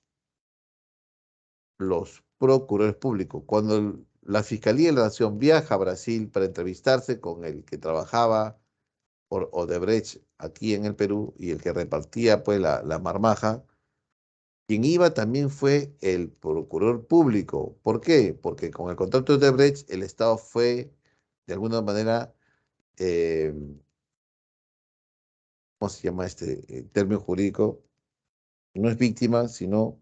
Los procuradores públicos. Cuando la Fiscalía de la Nación viaja a Brasil para entrevistarse con el que trabajaba por Odebrecht aquí en el Perú y el que repartía pues la marmaja, quien iba también fue el procurador público. ¿Por qué? Porque con el contrato de Odebrecht el Estado fue de alguna manera, eh, ¿cómo se llama este término jurídico? No es víctima, sino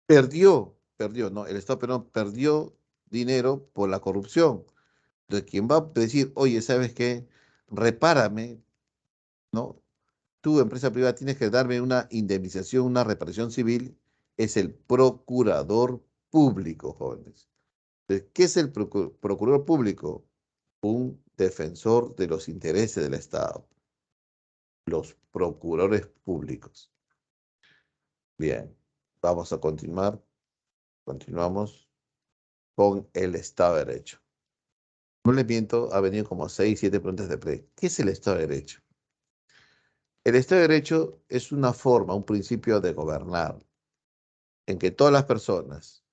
perdió, ¿no? El Estado peruano perdió dinero por la corrupción. Entonces, quien va a decir, oye, ¿sabes qué? Repárame, ¿no? Tú, empresa privada, tienes que darme una indemnización, una reparación civil, es el procurador público, jóvenes. Entonces, ¿qué es el procurador público? Un defensor de los intereses del Estado, los procuradores públicos. Bien, vamos a continuar. Continuamos con el Estado de Derecho. No le miento, ha venido como 6, 7 preguntas de pre. ¿Qué es el Estado de Derecho? El Estado de Derecho es una forma, un principio de gobernar en que todas las personas,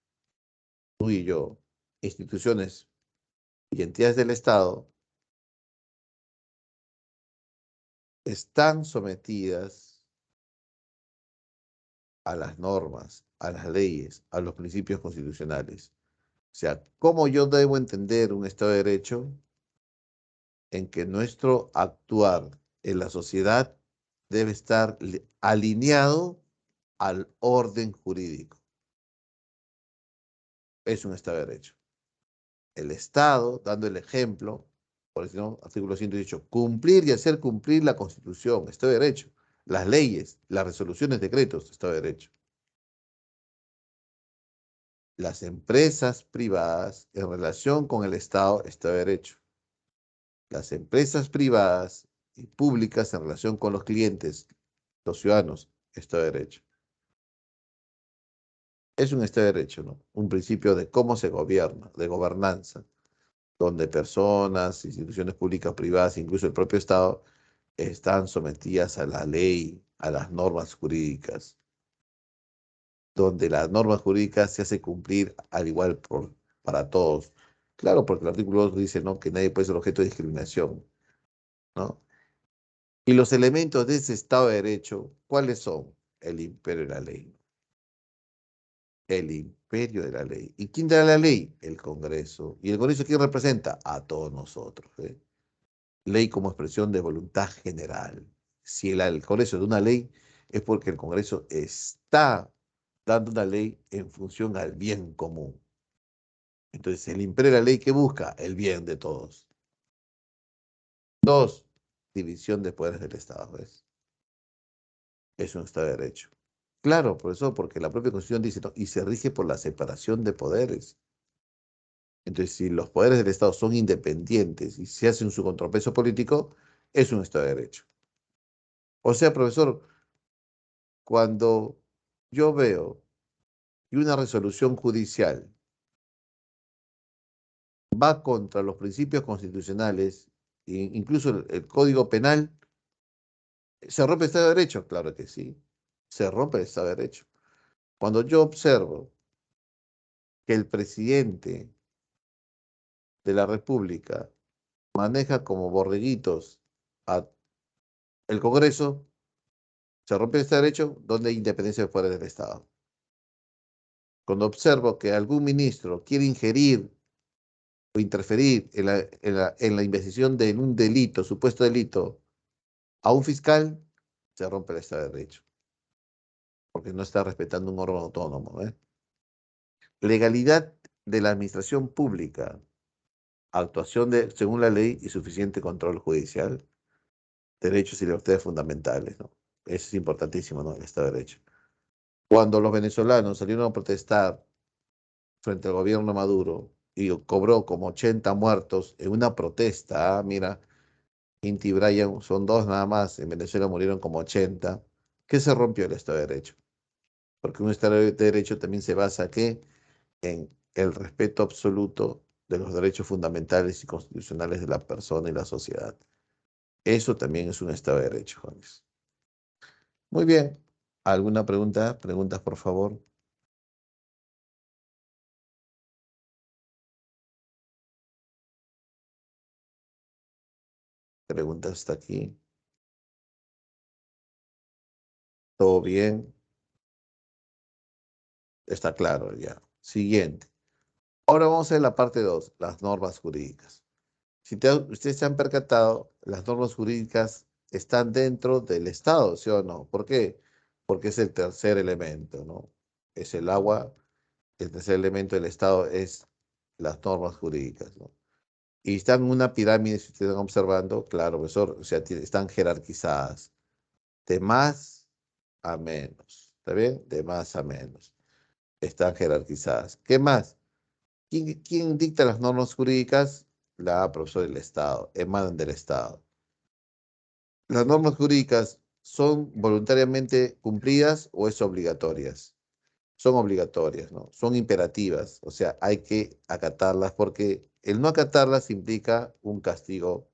tú y yo, instituciones y entidades del Estado, están sometidas a las normas, a las leyes, a los principios constitucionales. O sea, ¿cómo yo debo entender un Estado de Derecho? En que nuestro actuar en la sociedad debe estar alineado al orden jurídico. Es un Estado de Derecho. El Estado, dando el ejemplo, por ejemplo, artículo 118, cumplir y hacer cumplir la Constitución, Estado de Derecho, las leyes, las resoluciones, decretos, Estado de Derecho. Las empresas privadas en relación con el Estado, Estado de Derecho. Las empresas privadas y públicas en relación con los clientes, los ciudadanos, Estado de Derecho. Es un Estado de Derecho, ¿no? Un principio de cómo se gobierna, de gobernanza, donde personas, instituciones públicas, privadas, incluso el propio Estado, están sometidas a la ley, a las normas jurídicas, donde las normas jurídicas se hace cumplir al igual para todos. Claro, porque el artículo 2 dice, ¿no?, que nadie puede ser objeto de discriminación, ¿no? Y los elementos de ese Estado de Derecho, ¿cuáles son? El imperio de la ley. El imperio de la ley. ¿Y quién da la ley? El Congreso. ¿Y el Congreso quién representa? A todos nosotros, ¿eh? Ley como expresión de voluntad general. Si el Congreso da una ley, es porque el Congreso está dando una ley en función al bien común. Entonces, el imperio de la ley, ¿qué busca? El bien de todos. Dos, división de poderes del Estado, ¿ves? Es un Estado de Derecho. Claro, por eso, porque la propia Constitución dice, ¿no?, y se rige por la separación de poderes. Entonces, si los poderes del Estado son independientes y se hacen su contrapeso político, es un Estado de Derecho. O sea, profesor, cuando yo veo que una resolución judicial va contra los principios constitucionales, incluso el Código Penal, ¿se rompe el Estado de Derecho? Claro que sí, se rompe el Estado de Derecho. Cuando yo observo que el presidente de la República maneja como borreguitos al Congreso, se rompe este derecho donde hay independencia de poderes del Estado. Cuando observo que algún ministro quiere ingerir o interferir en la investigación de un delito, supuesto delito, a un fiscal, se rompe el Estado de Derecho, porque no está respetando un órgano autónomo, ¿eh? Legalidad de la administración pública, actuación según la ley y suficiente control judicial, derechos y libertades fundamentales, ¿no? Eso es importantísimo, ¿no? El Estado de Derecho. Cuando los venezolanos salieron a protestar frente al gobierno de Maduro y cobró como 80 muertos en una protesta, mira, Inti y Brian son dos nada más, en Venezuela murieron como 80, que se rompió el Estado de Derecho. Porque un Estado de Derecho también se basa ¿qué? En el respeto absoluto de los derechos fundamentales y constitucionales de la persona y la sociedad. Eso también es un Estado de Derecho, jóvenes. Muy bien. ¿Alguna pregunta? Preguntas, por favor. Preguntas hasta aquí. ¿Todo bien? Está claro ya. Siguiente. Ahora vamos a ver la parte 2, las normas jurídicas. Si ustedes se han percatado, las normas jurídicas están dentro del Estado, ¿sí o no? ¿Por qué? Porque es el tercer elemento, ¿no? Es el agua, el tercer elemento del Estado es las normas jurídicas, ¿no? Y están en una pirámide, si ustedes están observando, claro, profesor, o sea, están jerarquizadas, de más a menos, ¿está bien? De más a menos, están jerarquizadas. ¿Qué más? ¿Quién dicta las normas jurídicas? La profesora del Estado, emanan del Estado. ¿Las normas jurídicas son voluntariamente cumplidas o es obligatorias? Son obligatorias, ¿no? Son imperativas, o sea, hay que acatarlas porque el no acatarlas implica un castigo,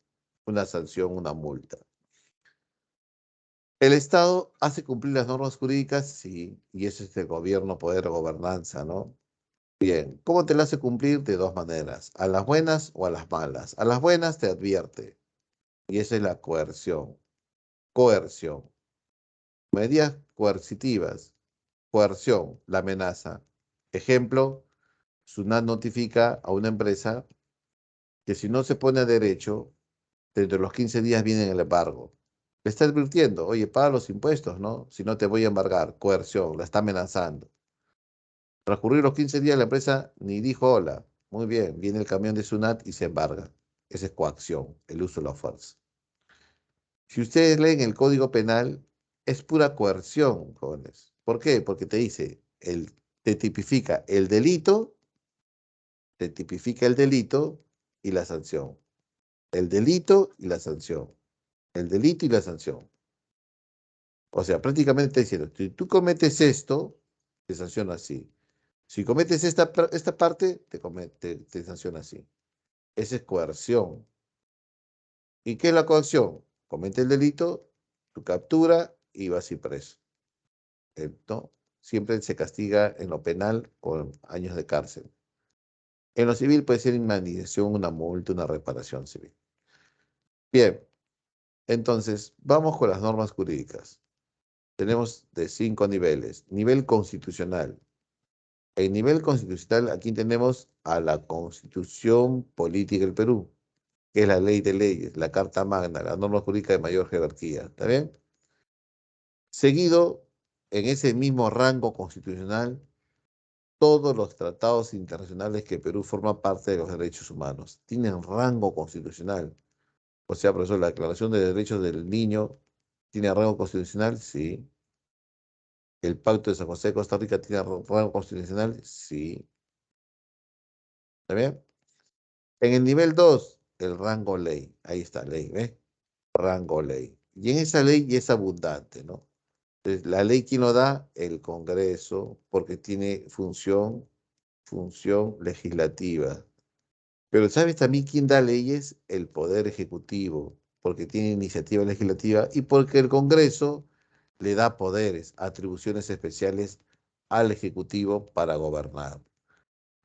una sanción, una multa. ¿El Estado hace cumplir las normas jurídicas? Sí, y eso es el gobierno, poder, gobernanza, ¿no? Bien, ¿cómo te la hace cumplir? De dos maneras, a las buenas o a las malas. A las buenas te advierte, y esa es la coerción. Coerción. Medidas coercitivas. Coerción, la amenaza. Ejemplo, SUNAT notifica a una empresa que si no se pone a derecho, dentro de los 15 días viene el embargo. Le está advirtiendo, oye, paga los impuestos, ¿no? Si no te voy a embargar. Coerción, la está amenazando. Transcurrir los 15 días, la empresa ni dijo hola. Muy bien, viene el camión de SUNAT y se embarga. Esa es coacción, el uso de la fuerza. Si ustedes leen el Código Penal, es pura coerción, jóvenes. ¿Por qué? Porque te dice, te tipifica el delito, te tipifica el delito y la sanción. El delito y la sanción. El delito y la sanción. O sea, prácticamente está diciendo, si tú cometes esto, te sanciona así. Si cometes esta parte, te sanciona así. Esa es coerción. ¿Y qué es la coacción? Comete el delito, tu captura y vas y preso. ¿No? Siempre se castiga en lo penal con años de cárcel. En lo civil puede ser indemnización, una multa, una reparación civil. Bien, entonces vamos con las normas jurídicas. Tenemos de 5 niveles. Nivel constitucional. En nivel constitucional, aquí tenemos a la Constitución Política del Perú, que es la ley de leyes, la Carta Magna, la norma jurídica de mayor jerarquía. ¿Está bien? Seguido, en ese mismo rango constitucional, todos los tratados internacionales que Perú forma parte de los derechos humanos tienen rango constitucional. O sea, profesor, la Declaración de Derechos del Niño tiene rango constitucional, sí. El Pacto de San José de Costa Rica tiene rango constitucional, sí. ¿Está bien? En el nivel 2, el rango ley. Ahí está, ley, ¿ves? Rango ley. Y en esa ley es abundante, ¿no? Entonces, la ley, ¿quién lo da? El Congreso, porque tiene función legislativa. Pero ¿sabes también quién da leyes? El Poder Ejecutivo, porque tiene iniciativa legislativa y porque el Congreso le da poderes, atribuciones especiales al Ejecutivo para gobernar.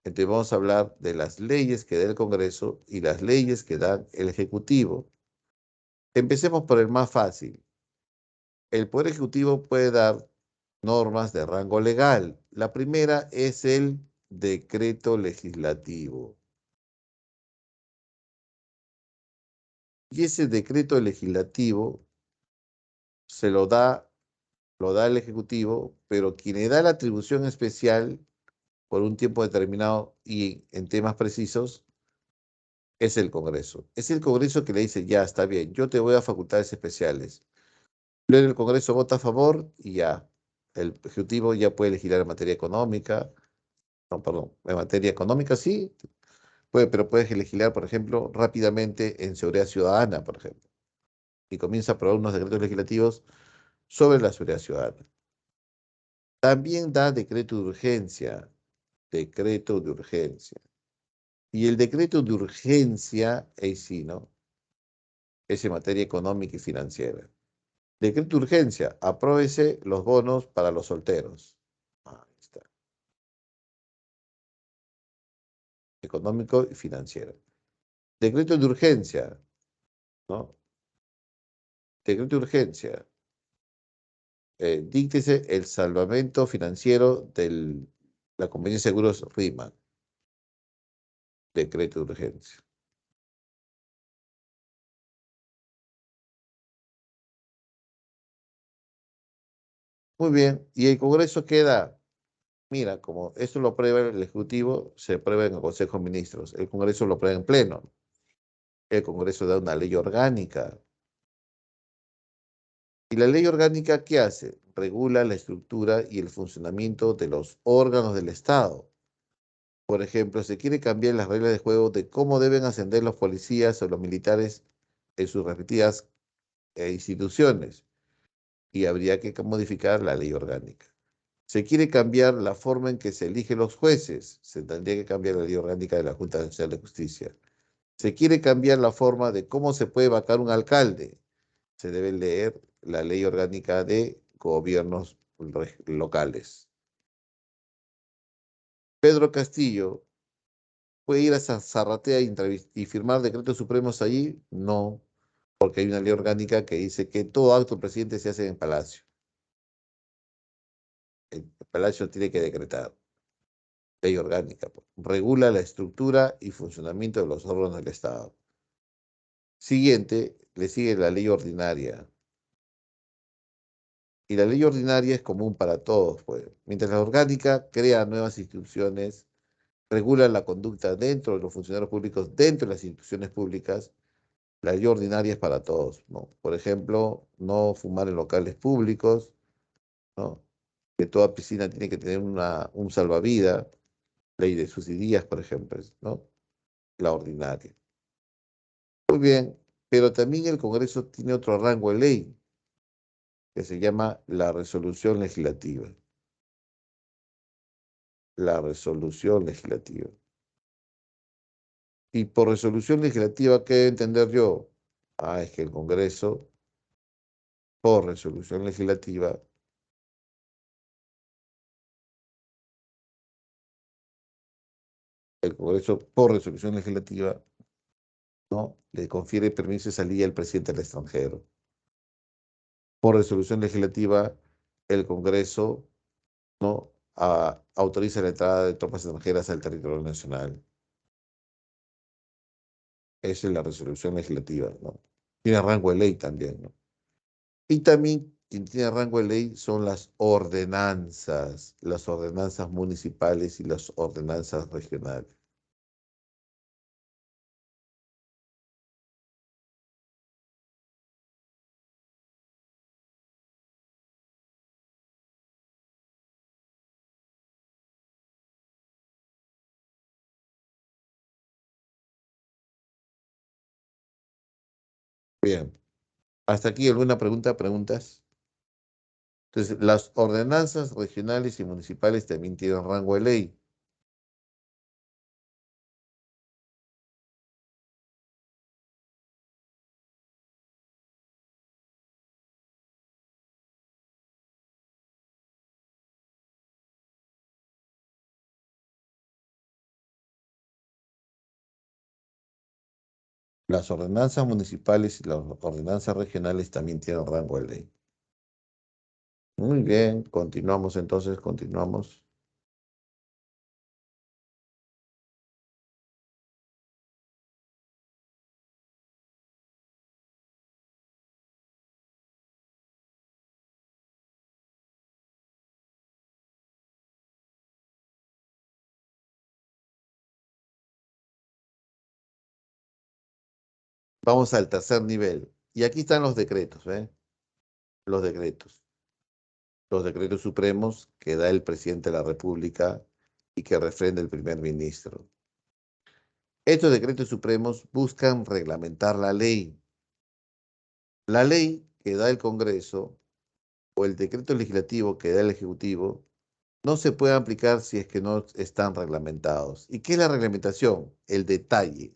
Entonces vamos a hablar de las leyes que da el Congreso y las leyes que da el Ejecutivo. Empecemos por el más fácil. El Poder Ejecutivo puede dar normas de rango legal. La primera es el decreto legislativo. Y ese decreto legislativo se lo da el Ejecutivo, pero quien le da la atribución especial por un tiempo determinado y en temas precisos es el Congreso. Es el Congreso que le dice, ya, está bien, yo te voy a facultades especiales. Luego el Congreso vota a favor y ya, El Ejecutivo ya puede legislar en materia económica, no, perdón, en materia económica sí, puede, pero puede legislar, por ejemplo, rápidamente en seguridad ciudadana, por ejemplo, y comienza a aprobar unos decretos legislativos sobre la seguridad ciudadana. También da decreto de urgencia. Y el decreto de urgencia, ahí sí, ¿no? Es en materia económica y financiera. Decreto de urgencia, apróbese los bonos para los solteros. Ahí está. Económico y financiero. Decreto de urgencia, ¿no? Decreto de urgencia. Díctese el salvamento financiero de la compañía de seguros RIMA. Decreto de urgencia. Muy bien. Y el Congreso queda, mira, como esto lo aprueba el Ejecutivo, se aprueba en el Consejo de Ministros. El Congreso lo aprueba en pleno. El Congreso da una ley orgánica. ¿Y la ley orgánica qué hace? Regula la estructura y el funcionamiento de los órganos del Estado. Por ejemplo, se quiere cambiar las reglas de juego de cómo deben ascender los policías o los militares en sus respectivas instituciones y habría que modificar la ley orgánica. Se quiere cambiar la forma en que se eligen los jueces, se tendría que cambiar la ley orgánica de la Junta Nacional de Justicia. Se quiere cambiar la forma de cómo se puede vacar un alcalde, se debe leer la ley orgánica de gobiernos locales. Pedro Castillo puede ir a Zarratea y firmar decretos supremos allí, no, porque hay una ley orgánica que dice que todo acto del presidente se hace en el Palacio. El Palacio tiene que decretar. Ley orgánica, pues. Regula la estructura y funcionamiento de los órganos del Estado. Siguiente, le sigue la ley ordinaria. Y la ley ordinaria es común para todos, pues. Mientras la orgánica crea nuevas instituciones, regula la conducta dentro de los funcionarios públicos, dentro de las instituciones públicas, la ley ordinaria es para todos, ¿no? Por ejemplo, no fumar en locales públicos, ¿no? Que toda piscina tiene que tener un salvavidas, ley de subsidias, por ejemplo, ¿no? La ordinaria. Muy bien, pero también el Congreso tiene otro rango de ley, que se llama la resolución legislativa. La resolución legislativa. Y por resolución legislativa, ¿qué debo entender yo? Ah, es que el Congreso, por resolución legislativa, el Congreso, por resolución legislativa, ¿no? Le confiere permiso de salida al presidente del extranjero. Por resolución legislativa, el Congreso, ¿no? Autoriza la entrada de tropas extranjeras al territorio nacional. Esa es la resolución legislativa, ¿no? Tiene rango de ley también, ¿no? Y también quien tiene rango de ley son las ordenanzas municipales y las ordenanzas regionales. Bien, hasta aquí alguna pregunta, preguntas. Entonces, las ordenanzas regionales y municipales también tienen rango de ley. Las ordenanzas municipales y las ordenanzas regionales también tienen rango de ley. Muy bien, continuamos entonces, continuamos. Vamos al tercer nivel. Y aquí están los decretos, ¿eh? Los decretos. los decretos supremos que da el presidente de la República y que refrenda el primer ministro. Estos decretos supremos buscan reglamentar la ley. La ley que da el Congreso o el decreto legislativo que da el Ejecutivo no se puede aplicar si es que no están reglamentados. ¿Y qué es la reglamentación? El detalle.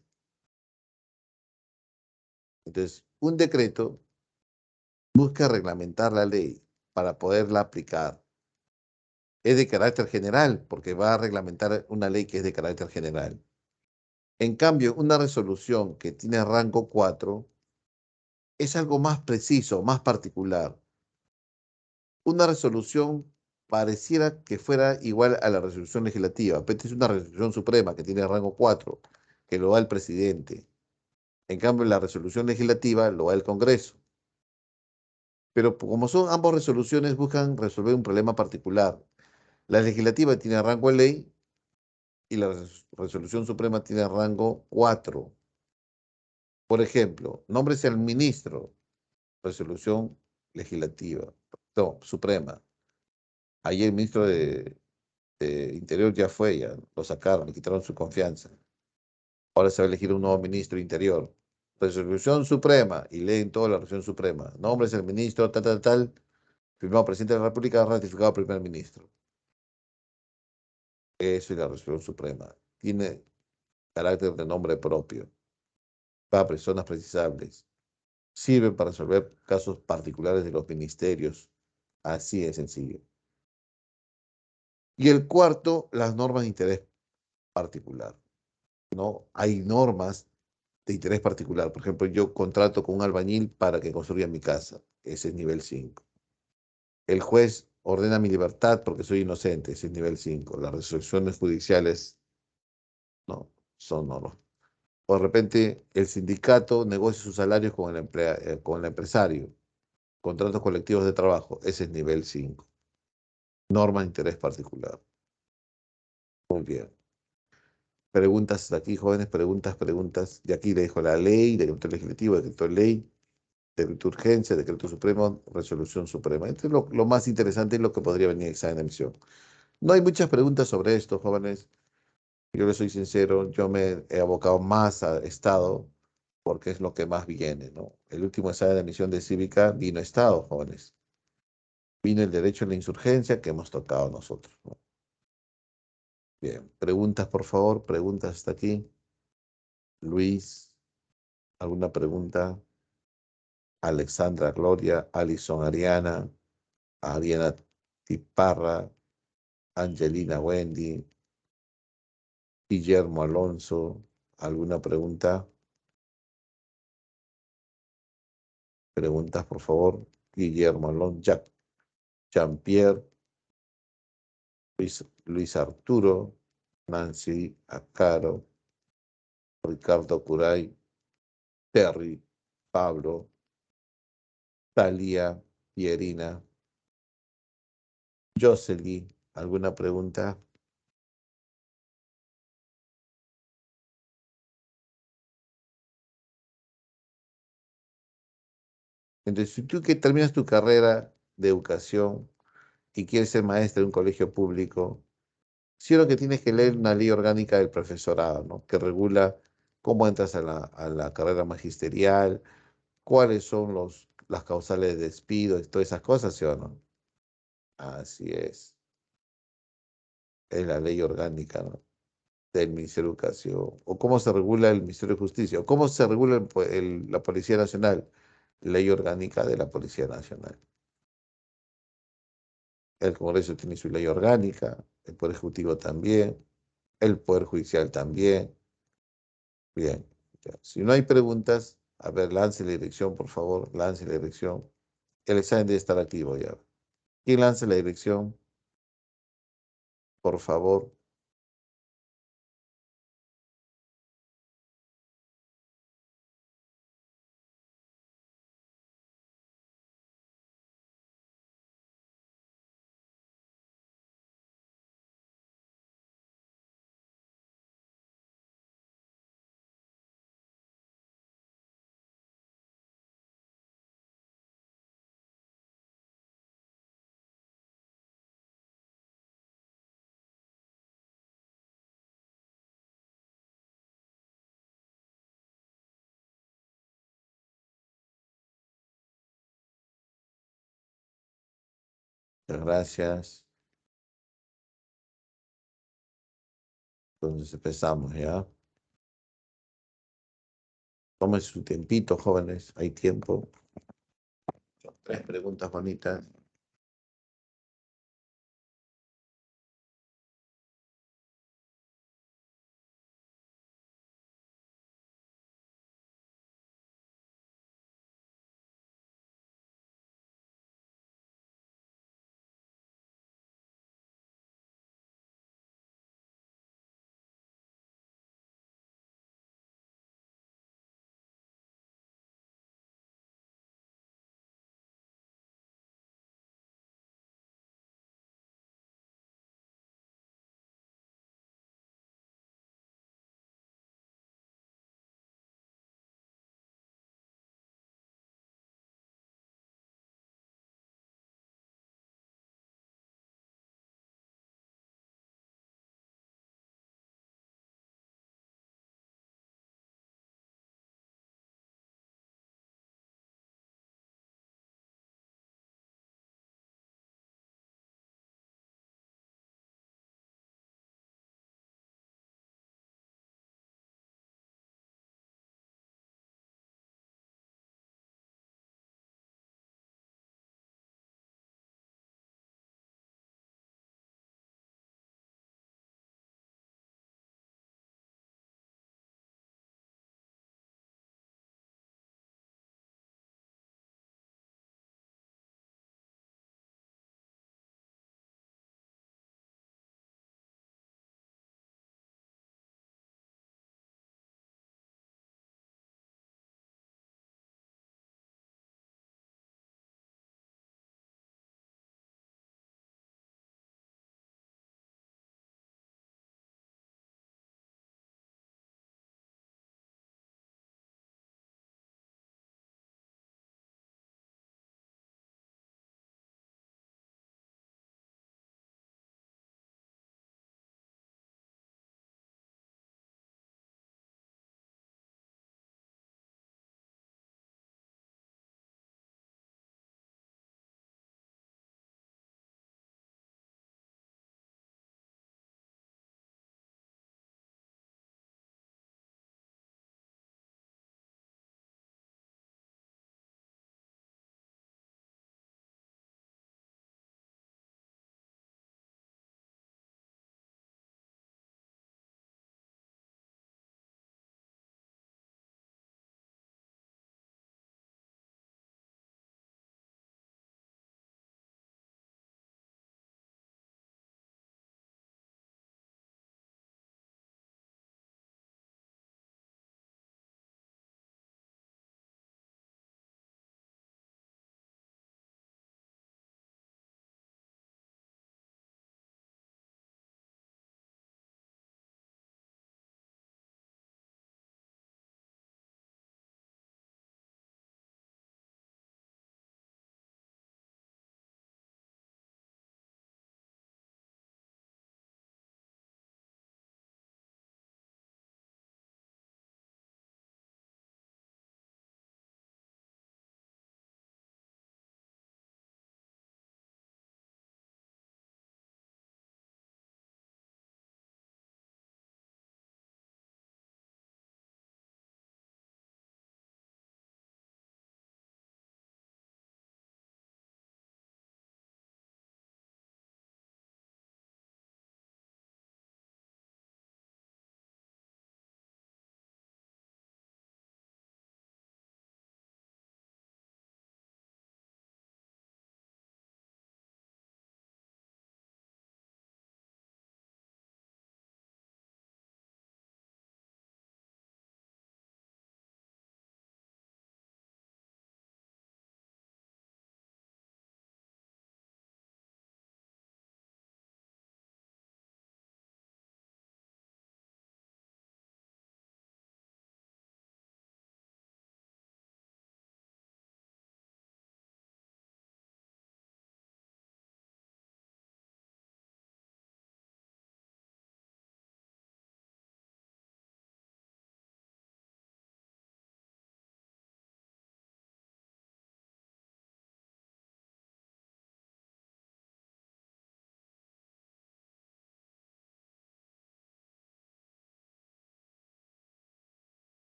Entonces, un decreto busca reglamentar la ley para poderla aplicar. Es de carácter general, porque va a reglamentar una ley que es de carácter general. En cambio, una resolución que tiene rango 4 es algo más preciso, más particular. Una resolución pareciera que fuera igual a la resolución legislativa, pero es una resolución suprema que tiene rango 4, que lo da el presidente. En cambio, la resolución legislativa lo da el Congreso. Pero como son ambas resoluciones, buscan resolver un problema particular. La legislativa tiene rango de ley y la resolución suprema tiene rango 4. Por ejemplo, nómbrese al ministro, resolución legislativa, no, suprema. Ayer el ministro de Interior ya fue, ya lo sacaron, le quitaron su confianza. Ahora se va a elegir un nuevo ministro de Interior. Resolución suprema, y leen toda la resolución suprema. Nómbrese al ministro, tal, tal, tal, firmado presidente de la República, ratificado primer ministro. Eso es la resolución suprema. Tiene carácter de nombre propio, para personas precisables. Sirven para resolver casos particulares de los ministerios. Así de sencillo. Y el cuarto, las normas de interés particular. ¿No? Hay normas de interés particular. Por ejemplo, yo contrato con un albañil para que construya mi casa. Ese es nivel 5. El juez ordena mi libertad porque soy inocente. Ese es nivel 5. Las resoluciones judiciales, no, son normas. O de repente el sindicato negocia sus salarios con el empresario. Contratos colectivos de trabajo. Ese es nivel 5. Normas de interés particular. Muy bien. Preguntas hasta aquí, jóvenes, preguntas, preguntas. Y aquí le dejo la ley, decreto legislativo, decreto de ley, decreto de urgencia, decreto supremo, resolución suprema. Esto es lo más interesante y lo que podría venir en examen de emisión. No hay muchas preguntas sobre esto, jóvenes. Yo les soy sincero, yo me he abocado más a Estado porque es lo que más viene, ¿no? El último examen de admisión de cívica vino Estado, jóvenes. Vino el derecho a la insurgencia que hemos tocado nosotros, ¿no? Bien, preguntas, por favor, preguntas hasta aquí. Luis, ¿alguna pregunta? Alexandra Gloria, Alison Ariana, Ariana Tiparra, Angelina Wendy, Guillermo Alonso, ¿alguna pregunta? Preguntas, por favor. Guillermo Alonso, Jean-Pierre, Luis Arturo, Nancy Acaro, Ricardo Curay, Terry, Pablo, Talia, Pierina, Jocelyn, ¿alguna pregunta? Entonces, si tú que terminas tu carrera de educación y quieres ser maestra de un colegio público, sí o no que tienes que leer una ley orgánica del profesorado, ¿no? Que regula cómo entras a la carrera magisterial, cuáles son las causales de despido y todas esas cosas, ¿sí o no? Así es la ley orgánica, ¿no? Del Ministerio de Educación, o cómo se regula el Ministerio de Justicia, o cómo se regula la Policía Nacional, ley orgánica de la Policía Nacional. El Congreso tiene su ley orgánica, el Poder Ejecutivo también, el Poder Judicial también. Bien, ya. Si no hay preguntas, a ver, lance la dirección, por favor, lance la dirección. El examen debe estar activo ya. ¿Quién lance la dirección? Por favor. Muchas gracias. Entonces empezamos, ¿ya? Tomen su tiempito, jóvenes. Hay tiempo. Son 3 preguntas bonitas.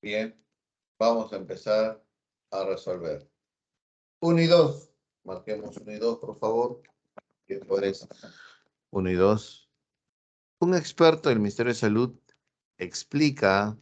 Bien, vamos a empezar a resolver. 1 y 2. Marquemos 1 y 2, por favor. ¿Qué parece? 1 y 2. Un experto del Ministerio de Salud explica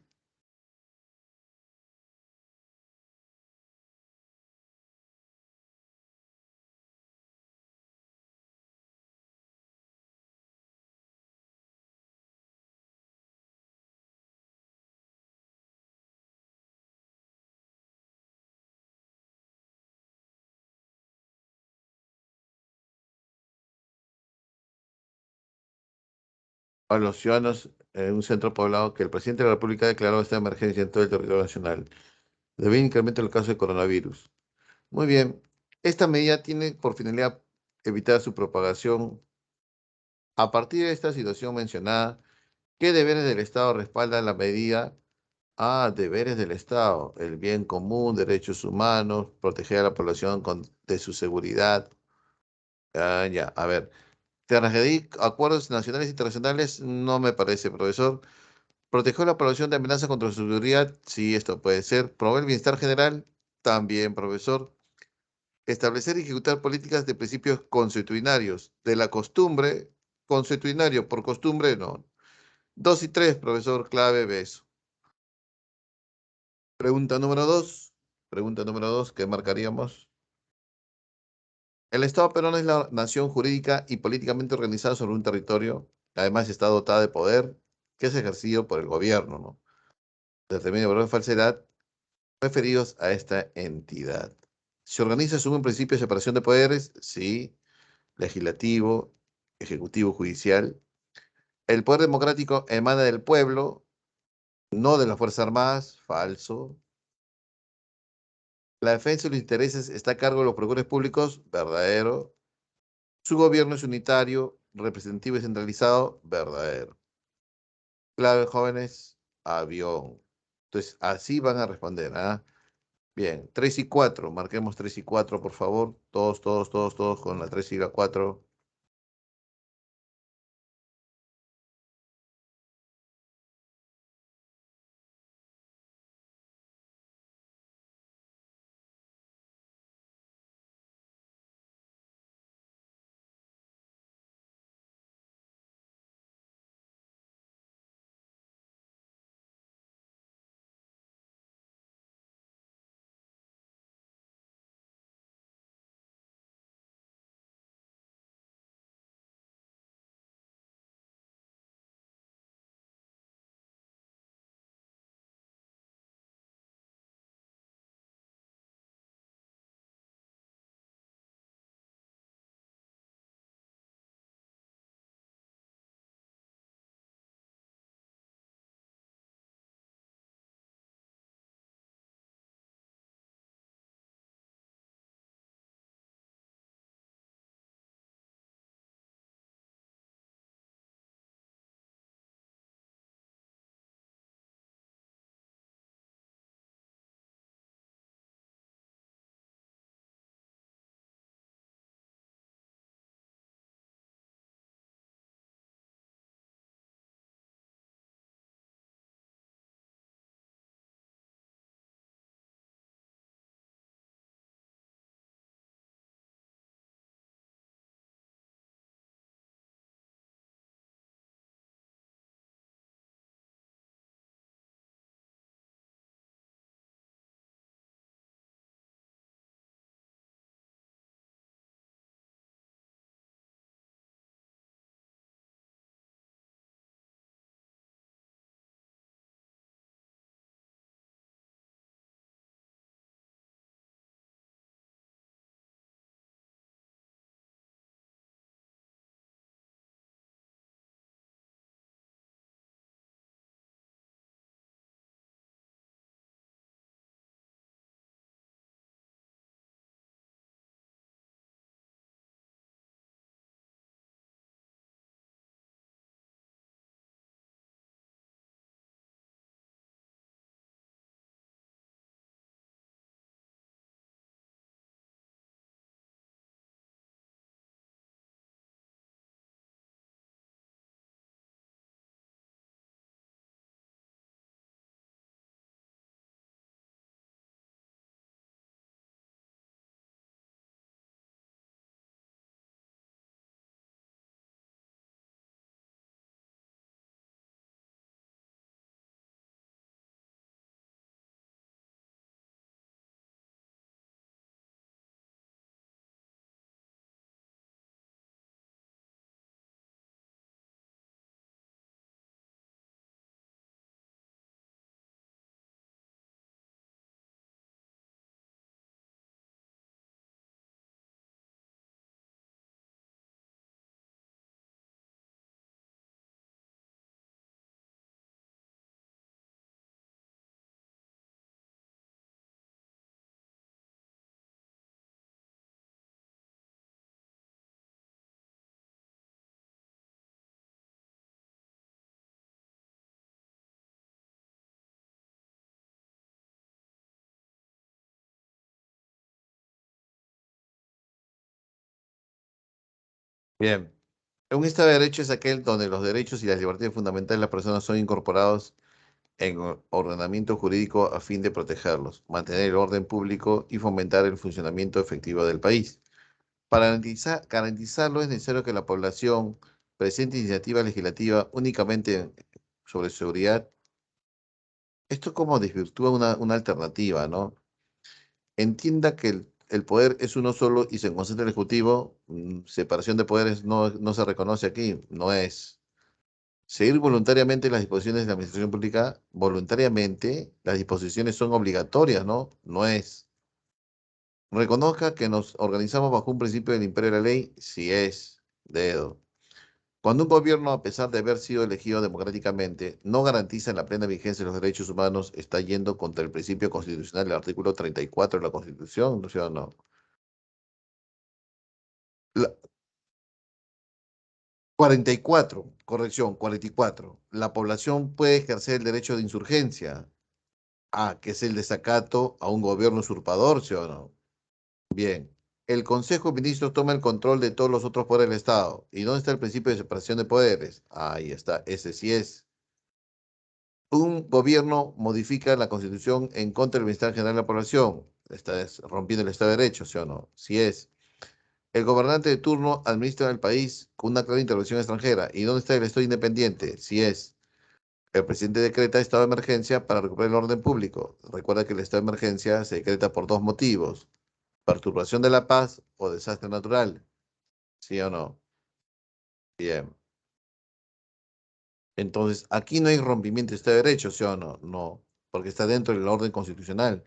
a los ciudadanos en un centro poblado que el presidente de la República ha declarado esta emergencia en todo el territorio nacional, debido a incremento del caso de coronavirus. Muy bien, esta medida tiene por finalidad evitar su propagación. A partir de esta situación mencionada, ¿qué deberes del Estado respaldan la medida? Deberes del Estado, el bien común, derechos humanos, proteger a la población de su seguridad. Ya, a ver, transgredir acuerdos nacionales e internacionales no me parece, profesor. Proteger a la población de amenazas contra su seguridad, sí, esto puede ser. Promover el bienestar general, también, profesor. Establecer y ejecutar políticas de principios consuetudinarios. De la costumbre, consuetudinario, por costumbre, no. 2 y 3, profesor, clave, beso. Pregunta número 2. Pregunta número 2, ¿qué marcaríamos? El Estado peruano es la nación jurídica y políticamente organizada sobre un territorio. Además, está dotada de poder que es ejercido por el gobierno, ¿no? Determina valor de falsedad referidos a esta entidad. Se organiza según un principio de separación de poderes, sí, legislativo, ejecutivo, judicial. El poder democrático emana del pueblo, no de las Fuerzas Armadas, falso. La defensa de los intereses está a cargo de los procuradores públicos, verdadero. Su gobierno es unitario, representativo y centralizado, verdadero. Clave, jóvenes, avión. Entonces, así van a responder, ¿ah? Bien, 3 y 4, marquemos 3 y 4, por favor. Todos con la 3 y la 4. Bien. Un Estado de Derecho es aquel donde los derechos y las libertades fundamentales de las personas son incorporados en ordenamiento jurídico a fin de protegerlos, mantener el orden público y fomentar el funcionamiento efectivo del país. Para garantizarlo es necesario que la población presente iniciativa legislativa únicamente sobre seguridad. Esto como desvirtúa una alternativa, ¿no? Entienda que el poder es uno solo y se concentra en el Ejecutivo, separación de poderes no se reconoce aquí, no es. Seguir voluntariamente las disposiciones de la administración pública, voluntariamente, las disposiciones son obligatorias, ¿no? No es. Reconozca que nos organizamos bajo un principio del imperio de la ley, si es, dedo. Cuando un gobierno, a pesar de haber sido elegido democráticamente, no garantiza la plena vigencia de los derechos humanos, está yendo contra el principio constitucional del artículo 34 de la Constitución, ¿no es cierto o no? La- 44, corrección, 44. La población puede ejercer el derecho de insurgencia. Ah, que es el desacato a un gobierno usurpador, ¿sí o no? Bien. El Consejo de Ministros toma el control de todos los otros poderes del Estado. ¿Y dónde está el principio de separación de poderes? Ahí está, ese sí es. Un gobierno modifica la Constitución en contra del bienestar general de la población. Está rompiendo el Estado de Derecho, ¿sí o no? Sí es. El gobernante de turno administra el país con una clara intervención extranjera. ¿Y dónde está el Estado independiente? Sí es. El presidente decreta estado de emergencia para recuperar el orden público. Recuerda que el estado de emergencia se decreta por dos motivos: perturbación de la paz o desastre natural. ¿Sí o no? Bien. Entonces, aquí no hay rompimiento de Estado de Derecho, ¿sí o no? No, porque está dentro del orden constitucional.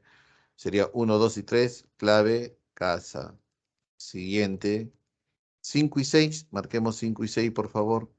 Sería uno, 2 y 3, clave, casa. Siguiente. 5 y 6, marquemos 5 y 6, por favor.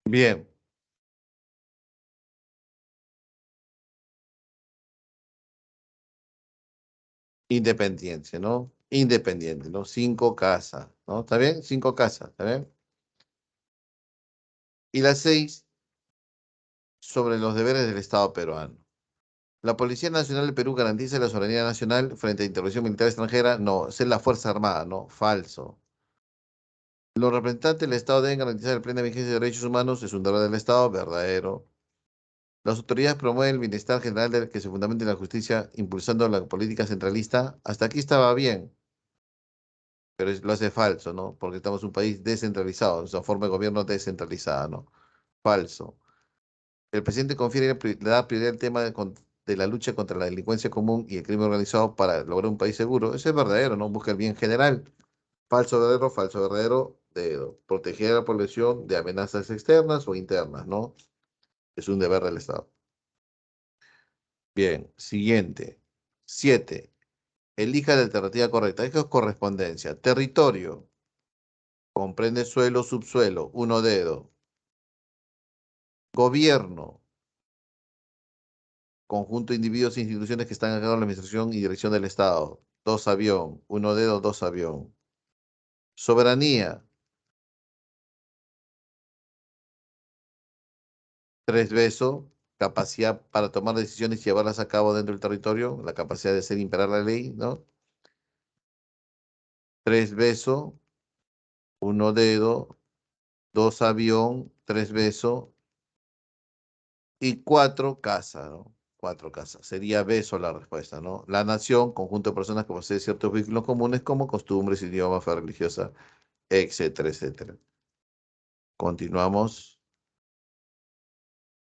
Bien. Independencia, ¿no? Independiente, ¿no? 5 casas, ¿no? ¿Está bien? 5 casas, ¿está bien? Y la 6 sobre los deberes del Estado peruano. ¿La Policía Nacional del Perú garantiza la soberanía nacional frente a intervención militar extranjera? No, esa es la Fuerza Armada, no, falso. Los representantes del Estado deben garantizar la plena vigencia de derechos humanos, es un deber del Estado, verdadero. Las autoridades promueven el bienestar general del que se fundamenta en la justicia, impulsando la política centralista. Hasta aquí estaba bien, pero lo hace falso, ¿no? Porque estamos en un país descentralizado, nuestra forma de gobierno descentralizada, ¿no? Falso. El presidente le da prioridad al tema de la lucha contra la delincuencia común y el crimen organizado para lograr un país seguro. Eso es verdadero, ¿no? Busca el bien general. Falso, verdadero, dedo. Proteger a la población de amenazas externas o internas, ¿no? Es un deber del Estado. Bien, siguiente. 7. Elija la alternativa correcta. Esto es correspondencia. Territorio. Comprende suelo, subsuelo. Uno dedo. Gobierno. Conjunto de individuos e instituciones que están a cargo de la administración y dirección del Estado. Dos avión. Uno dedo, dos avión. Soberanía. Tres besos. Capacidad para tomar decisiones y llevarlas a cabo dentro del territorio. La capacidad de hacer imperar la ley, ¿no? Tres besos. Uno dedo. Dos avión. Tres besos. Y cuatro casa, ¿no? Cuatro casas. Sería beso la respuesta, ¿no? La nación, conjunto de personas que poseen ciertos vínculos comunes como costumbres, idioma, fe religiosa, etcétera, etcétera. Continuamos.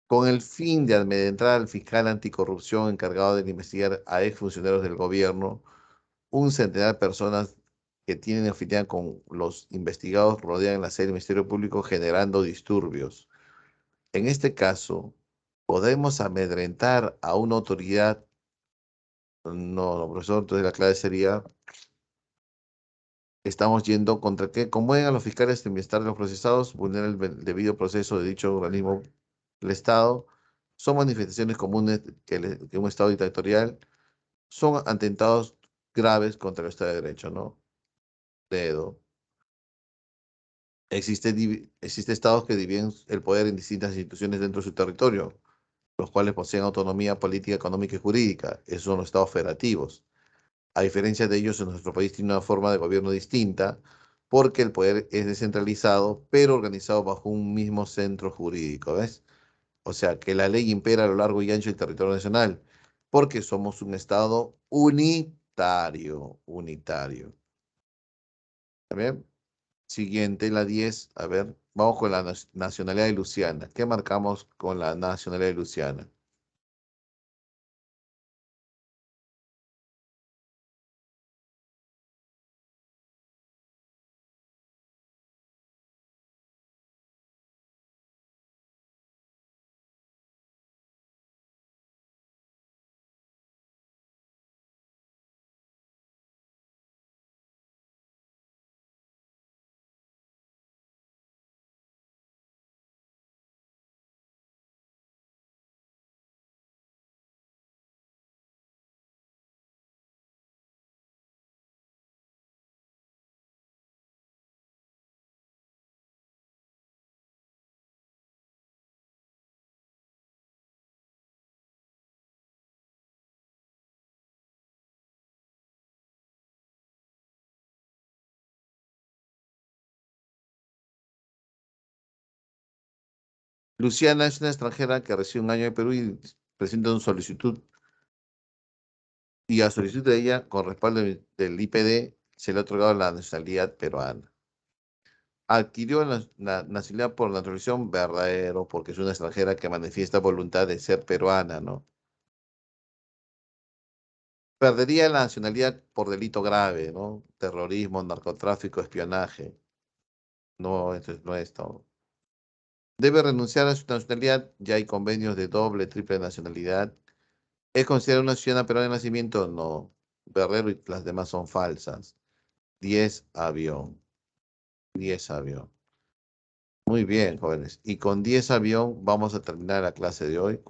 Con el fin de amedrentar al fiscal anticorrupción encargado de investigar a exfuncionarios del gobierno, un centenar de personas que tienen afinidad con los investigados rodean la sede del Ministerio Público generando disturbios. En este caso, podemos amedrentar a una autoridad. No, no, profesor, entonces la clave sería, estamos yendo contra qué, conmueven a los fiscales de bienestar de los procesados, vulnera el debido proceso de dicho organismo del Estado, son manifestaciones comunes que un Estado dictatorial, son atentados graves contra el Estado de Derecho, ¿no? Dedo. Existe estados que dividen el poder en distintas instituciones dentro de su territorio, los cuales poseen autonomía política, económica y jurídica. Esos son los estados federativos. A diferencia de ellos, en nuestro país tiene una forma de gobierno distinta porque el poder es descentralizado, pero organizado bajo un mismo centro jurídico, ¿ves? O sea, que la ley impera a lo largo y ancho del territorio nacional, porque somos un Estado unitario, unitario. ¿Está bien? Siguiente, la 10. A ver, vamos con la nacionalidad de Luciana. ¿Qué marcamos con la nacionalidad de Luciana? Luciana es una extranjera que recibe un año de Perú y presenta una solicitud y a solicitud de ella, con respaldo del IPD, se le ha otorgado la nacionalidad peruana. Adquirió la nacionalidad por naturalización verdadero, porque es una extranjera que manifiesta voluntad de ser peruana, ¿no? Perdería la nacionalidad por delito grave, ¿no? Terrorismo, narcotráfico, espionaje. No, eso no es todo. Debe renunciar a su nacionalidad, ya hay convenios de doble, triple nacionalidad. ¿Es considerada una ciudadana peruana de nacimiento? No. Guerrero y las demás son falsas. 10 avión. 10 avión. Muy bien, jóvenes. Y con 10 avión vamos a terminar la clase de hoy.